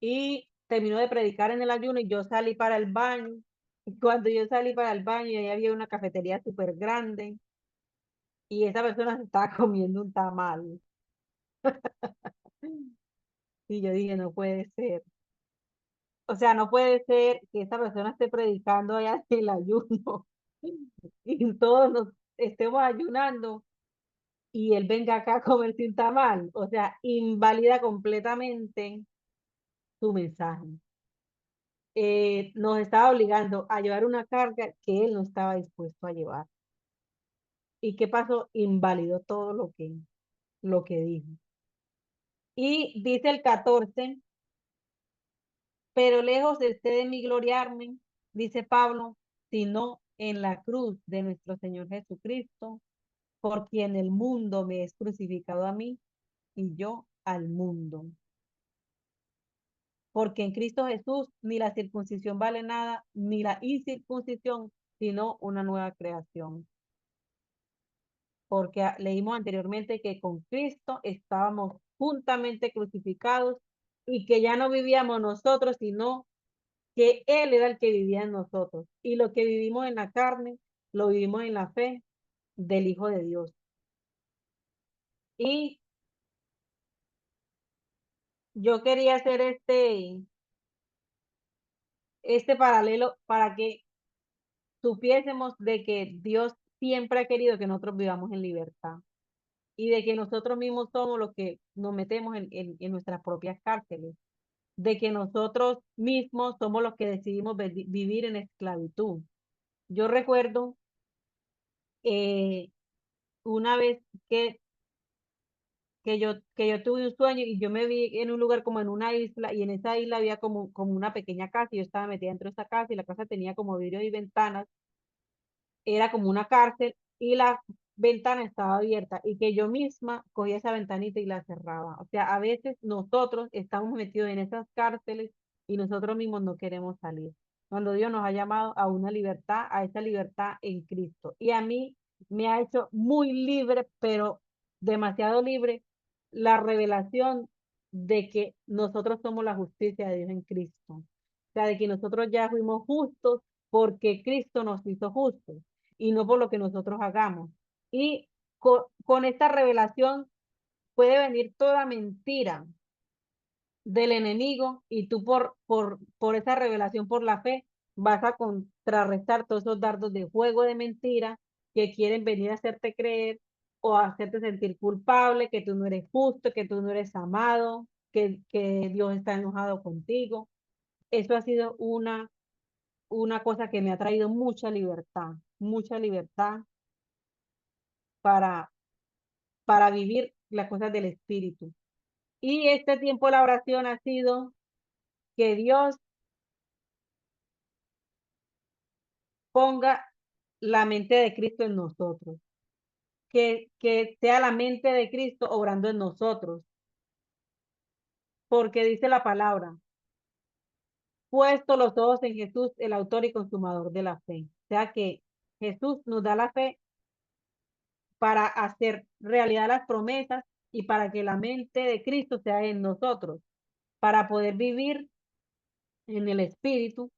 y terminó de predicar en el ayuno y yo salí para el baño. Y cuando yo salí para el baño, ahí había una cafetería súper grande y esa persona se estaba comiendo un tamal. Y yo dije, no puede ser. O sea, no puede ser que esa persona esté predicando allá en el ayuno y todos nos estemos ayunando y él venga acá a comerse un tamal. O sea, invalida completamente su mensaje. Nos estaba obligando a llevar una carga que él no estaba dispuesto a llevar. ¿Y qué pasó? Invalidó todo lo que dijo. Y dice el 14, pero lejos de esté de mí gloriarme, dice Pablo, sino en la cruz de nuestro Señor Jesucristo, por quien el mundo me es crucificado a mí y yo al mundo. Porque en Cristo Jesús ni la circuncisión vale nada, ni la incircuncisión, sino una nueva creación. Porque leímos anteriormente que con Cristo estábamos juntamente crucificados y que ya no vivíamos nosotros, sino que Él era el que vivía en nosotros. Y lo que vivimos en la carne, lo vivimos en la fe del Hijo de Dios. Y yo quería hacer este paralelo para que supiésemos de que Dios siempre ha querido que nosotros vivamos en libertad y de que nosotros mismos somos los que nos metemos en nuestras propias cárceles, de que nosotros mismos somos los que decidimos vivir en esclavitud. Yo recuerdo eh, una vez que yo tuve un sueño y yo me vi en un lugar como en una isla y en esa isla había como una pequeña casa y yo estaba metida dentro de esa casa y la casa tenía como vidrios y ventanas, era como una cárcel y la ventana estaba abierta y que yo misma cogía esa ventanita y la cerraba. O sea, a veces nosotros estamos metidos en esas cárceles y nosotros mismos no queremos salir. Cuando Dios nos ha llamado a una libertad, a esa libertad en Cristo. Y a mí me ha hecho muy libre, pero demasiado libre, la revelación de que nosotros somos la justicia de Dios en Cristo. O sea, de que nosotros ya fuimos justos porque Cristo nos hizo justos y no por lo que nosotros hagamos. Y con esta revelación puede venir toda mentira del enemigo y tú por esa revelación, por la fe, vas a contrarrestar todos esos dardos de juego de mentira que quieren venir a hacerte creer o a hacerte sentir culpable, que tú no eres justo, que tú no eres amado, que Dios está enojado contigo. Eso ha sido una cosa que me ha traído mucha libertad para, para vivir las cosas del Espíritu. Y este tiempo de la oración ha sido que Dios ponga la mente de Cristo en nosotros, que sea la mente de Cristo obrando en nosotros, porque dice la palabra, puesto los ojos en Jesús, el autor y consumador de la fe. O sea que Jesús nos da la fe para hacer realidad las promesas y para que la mente de Cristo sea en nosotros, para poder vivir en el Espíritu,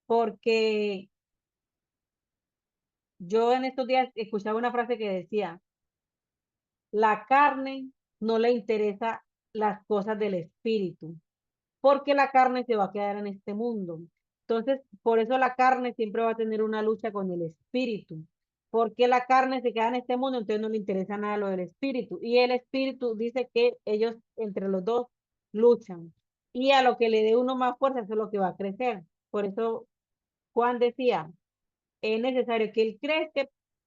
porque yo en estos días escuchaba una frase que decía, la carne no le interesa las cosas del Espíritu, porque la carne se va a quedar en este mundo. Entonces, por eso la carne siempre va a tener una lucha con el Espíritu, porque la carne se queda en este mundo, entonces no le interesa nada lo del Espíritu. Y el Espíritu dice que ellos entre los dos luchan. Y a lo que le dé uno más fuerza, eso es lo que va a crecer. Por eso Juan decía, es necesario que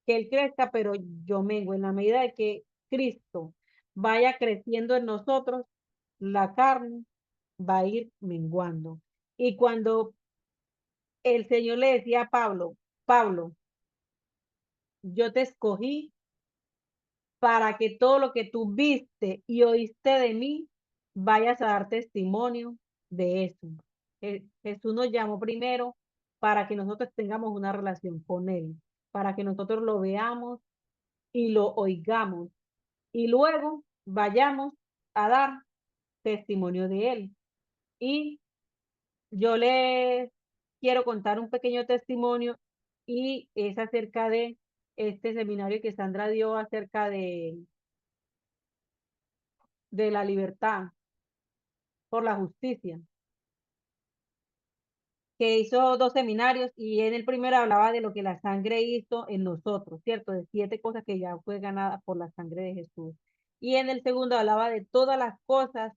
él crezca, pero yo mengo. En la medida de que Cristo vaya creciendo en nosotros, la carne va a ir menguando. Y cuando el Señor le decía a Pablo, Pablo, yo te escogí para que todo lo que tú viste y oíste de mí, vayas a dar testimonio de eso. Jesús nos llamó primero para que nosotros tengamos una relación con Él, para que nosotros lo veamos y lo oigamos y luego vayamos a dar testimonio de Él. Y yo les quiero contar un pequeño testimonio y es acerca de este seminario que Sandra dio acerca de la libertad por la justicia, que hizo dos seminarios y en el primero hablaba de lo que la sangre hizo en nosotros, ¿cierto? De 7 cosas que ya fue ganada por la sangre de Jesús. Y en el segundo hablaba de todas las cosas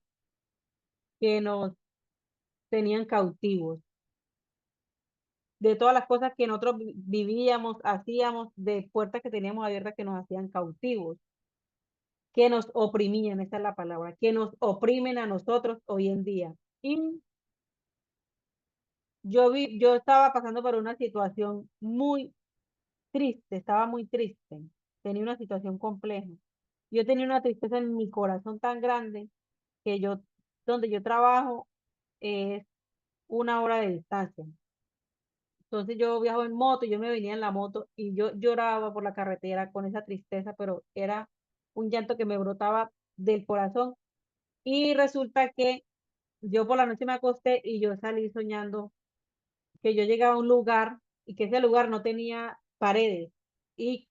que nos tenían cautivos, de todas las cosas que nosotros vivíamos, hacíamos, de puertas que teníamos abiertas que nos hacían cautivos, que nos oprimían, esa es la palabra, que nos oprimen a nosotros hoy en día. Y yo estaba pasando por una situación muy triste, estaba muy triste, tenía una situación compleja. Yo tenía una tristeza en mi corazón tan grande que donde yo trabajo es 1 hora de distancia. Entonces yo viajo en moto, yo me venía en la moto y yo lloraba por la carretera con esa tristeza, pero era un llanto que me brotaba del corazón. Y resulta que yo por la noche me acosté y yo salí soñando que yo llegaba a un lugar y que ese lugar no tenía paredes,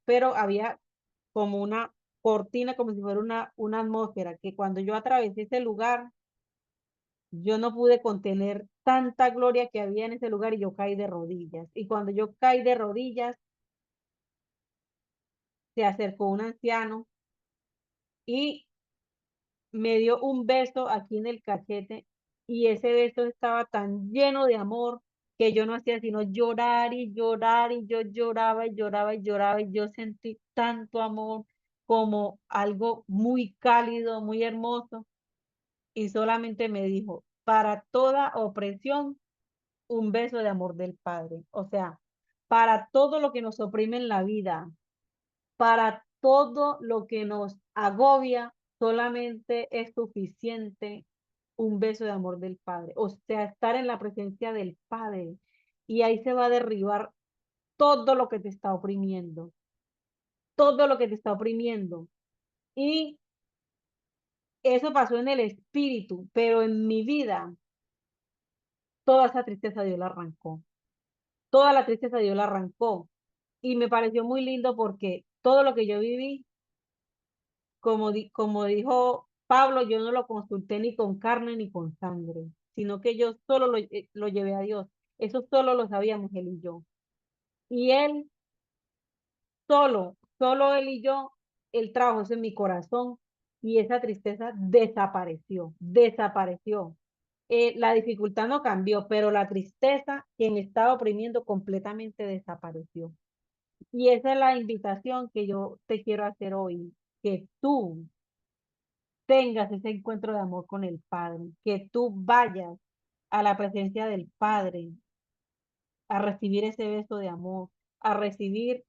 pero había como una cortina, como si fuera una atmósfera, que cuando yo atravesé ese lugar, yo no pude contener tanta gloria que había en ese lugar y yo caí de rodillas. Y cuando yo caí de rodillas, se acercó un anciano y me dio un beso aquí en el cachete y ese beso estaba tan lleno de amor que yo no hacía sino llorar y llorar y yo lloraba y lloraba y lloraba y yo sentí tanto amor como algo muy cálido, muy hermoso y solamente me dijo, para toda opresión, un beso de amor del Padre. O sea, para todo lo que nos oprime en la vida, para todo lo que nos agobia, solamente es suficiente un beso de amor del Padre. O sea, estar en la presencia del Padre. Y ahí se va a derribar todo lo que te está oprimiendo, todo lo que te está oprimiendo. Y eso pasó en el espíritu, pero en mi vida, toda esa tristeza Dios la arrancó. Toda la tristeza Dios la arrancó. Y me pareció muy lindo porque todo lo que yo viví como dijo Pablo, yo no lo consulté ni con carne ni con sangre, sino que yo solo lo llevé a Dios. Eso solo lo sabíamos él y yo. Y él solo él y yo, él trabajó eso en mi corazón y esa tristeza desapareció, desapareció. La dificultad no cambió, pero la tristeza que me estaba oprimiendo completamente desapareció. Y esa es la invitación que yo te quiero hacer hoy, que tú tengas ese encuentro de amor con el Padre, que tú vayas a la presencia del Padre, a recibir ese beso de amor, a recibir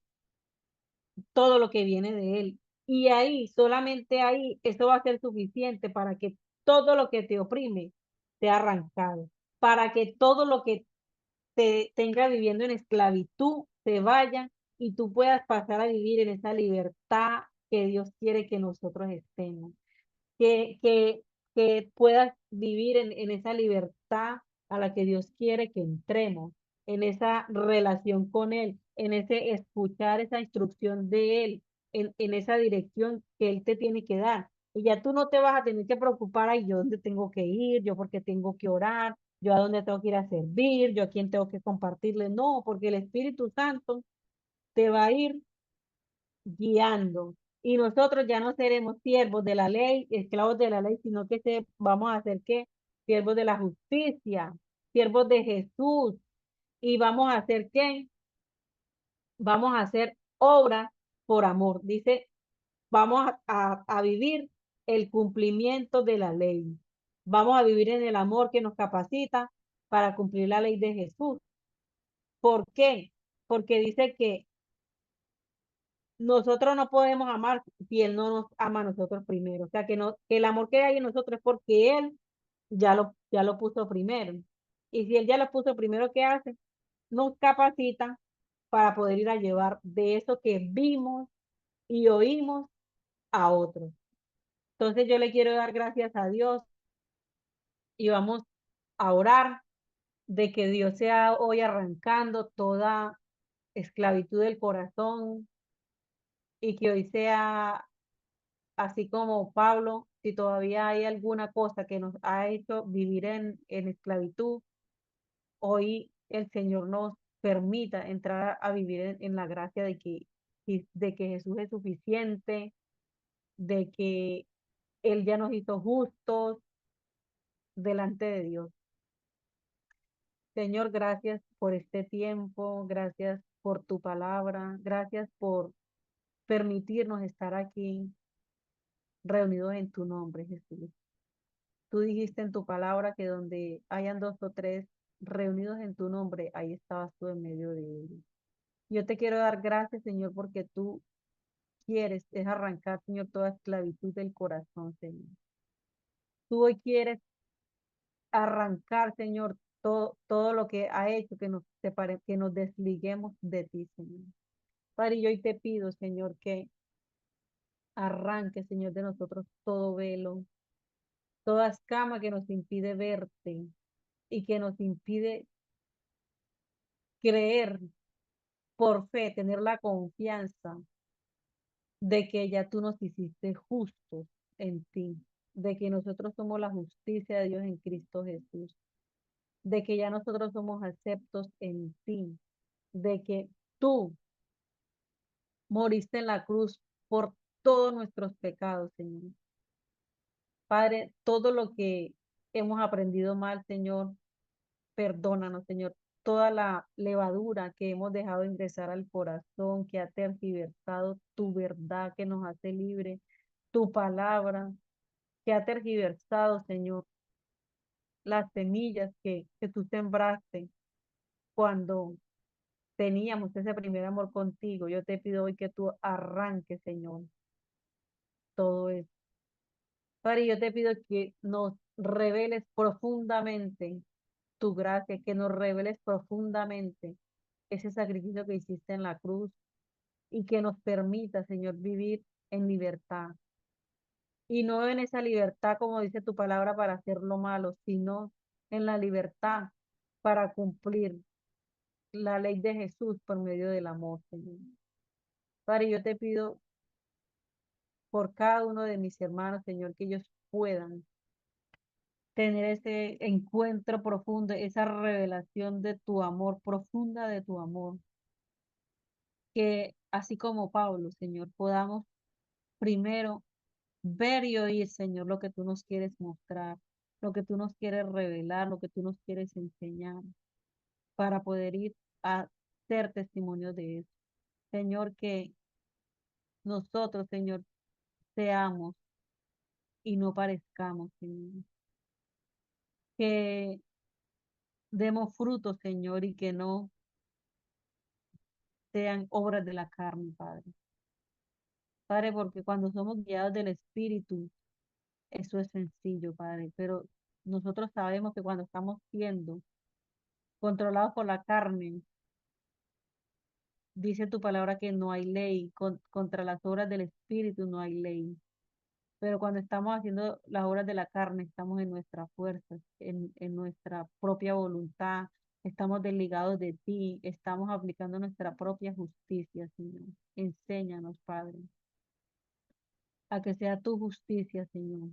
todo lo que viene de Él. Y ahí, solamente ahí, eso va a ser suficiente para que todo lo que te oprime sea arrancado, para que todo lo que te tenga viviendo en esclavitud se vaya y tú puedas pasar a vivir en esa libertad que Dios quiere que nosotros estemos. que, que, que puedas vivir en esa libertad a la que Dios quiere que entremos, en esa relación con Él, en ese escuchar esa instrucción de Él, en esa dirección que Él te tiene que dar. Y ya tú no te vas a tener que preocupar, ay, yo dónde tengo que ir, yo porque tengo que orar, yo a dónde tengo que ir a servir, yo a quién tengo que compartirle. No, porque el Espíritu Santo te va a ir guiando. Y nosotros ya no seremos siervos de la ley, esclavos de la ley, sino que vamos a ser ¿qué? Siervos de la justicia, siervos de Jesús. Y vamos a hacer ¿qué? Vamos a hacer obras por amor. Dice, vamos a vivir el cumplimiento de la ley. Vamos a vivir en el amor que nos capacita para cumplir la ley de Jesús. ¿Por qué? Porque dice que nosotros no podemos amar si Él no nos ama a nosotros primero. O sea, que el amor que hay en nosotros es porque Él ya lo puso primero. Y si Él ya lo puso primero, ¿qué hace? Nos capacita para poder ir a llevar de eso que vimos y oímos a otros. Entonces yo le quiero dar gracias a Dios y vamos a orar de que Dios sea hoy arrancando toda esclavitud del corazón y que hoy sea así como Pablo, si todavía hay alguna cosa que nos ha hecho vivir en esclavitud, hoy el Señor nos permita entrar a vivir en la gracia de que Jesús es suficiente, de que Él ya nos hizo justos delante de Dios. Señor, gracias por este tiempo, gracias por tu palabra, gracias por permitirnos estar aquí reunidos en tu nombre, Jesús. Tú dijiste en tu palabra que donde hayan dos o tres reunidos en tu nombre, ahí estabas tú en medio de ellos. Yo te quiero dar gracias, Señor, porque tú quieres es arrancar, Señor, toda esclavitud del corazón, Señor. Tú hoy quieres arrancar, Señor, todo lo que ha hecho que nos separe, que nos desliguemos de ti, Señor. Padre, yo hoy te pido, Señor, que arranque, Señor, de nosotros todo velo, toda escama que nos impide verte y que nos impide creer por fe, tener la confianza de que ya tú nos hiciste justos en ti, de que nosotros somos la justicia de Dios en Cristo Jesús, de que ya nosotros somos aceptos en ti, de que tú moriste en la cruz por todos nuestros pecados, Señor. Padre, todo lo que hemos aprendido mal, Señor, perdónanos, Señor. Toda la levadura que hemos dejado ingresar al corazón, que ha tergiversado tu verdad, que nos hace libre, tu palabra, que ha tergiversado, Señor, las semillas que tú sembraste cuando teníamos ese primer amor contigo. Yo te pido hoy que tú arranques, Señor, todo eso. Padre, yo te pido que nos reveles profundamente tu gracia, que nos reveles profundamente ese sacrificio que hiciste en la cruz y que nos permita, Señor, vivir en libertad. Y no en esa libertad, como dice tu palabra, para hacer lo malo, sino en la libertad para cumplir la ley de Jesús por medio del amor, Señor. Padre, yo te pido por cada uno de mis hermanos, Señor, que ellos puedan tener ese encuentro profundo, esa revelación de tu amor, profunda de tu amor, que así como Pablo, Señor, podamos primero ver y oír, Señor, lo que tú nos quieres mostrar, lo que tú nos quieres revelar, lo que tú nos quieres enseñar, para poder ir a ser testimonio de eso. Señor, que nosotros, Señor, seamos y no parezcamos, Señor. Que demos frutos, Señor, y que no sean obras de la carne, Padre. Padre, porque cuando somos guiados del Espíritu, eso es sencillo, Padre, pero nosotros sabemos que cuando estamos siendo controlados por la carne, dice tu palabra que no hay ley, contra las obras del Espíritu no hay ley. Pero cuando estamos haciendo las obras de la carne, estamos en nuestra fuerza, en nuestra propia voluntad, estamos desligados de ti, estamos aplicando nuestra propia justicia, Señor. Enséñanos, Padre, a que sea tu justicia, Señor,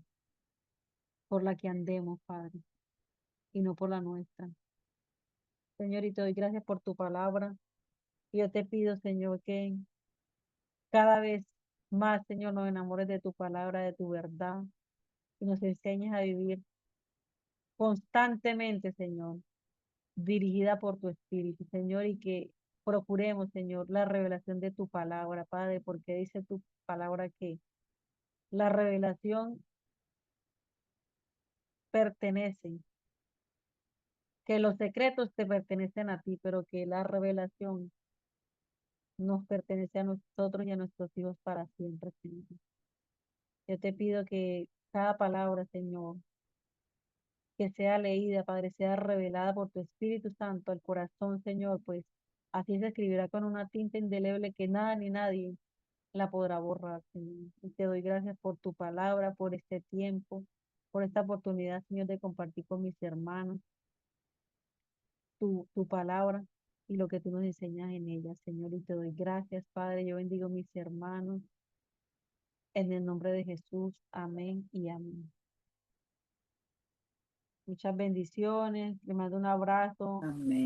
por la que andemos, Padre, y no por la nuestra. Señor, y te doy gracias por tu palabra. Y yo te pido, Señor, que cada vez más, Señor, nos enamores de tu palabra, de tu verdad, y nos enseñes a vivir constantemente, Señor, dirigida por tu Espíritu, Señor, y que procuremos, Señor, la revelación de tu palabra, Padre, porque dice tu palabra que la revelación pertenece, que los secretos te pertenecen a ti, pero que la revelación nos pertenece a nosotros y a nuestros hijos para siempre, Señor. Yo te pido que cada palabra, Señor, que sea leída, Padre, sea revelada por tu Espíritu Santo al corazón, Señor, pues así se escribirá con una tinta indeleble que nada ni nadie la podrá borrar, Señor. Y te doy gracias por tu palabra, por este tiempo, por esta oportunidad, Señor, de compartir con mis hermanos tu palabra y lo que tú nos enseñas en ella, Señor. Y te doy gracias, Padre. Yo bendigo a mis hermanos en el nombre de Jesús. Amén y amén. Muchas bendiciones. Le mando un abrazo. Amén.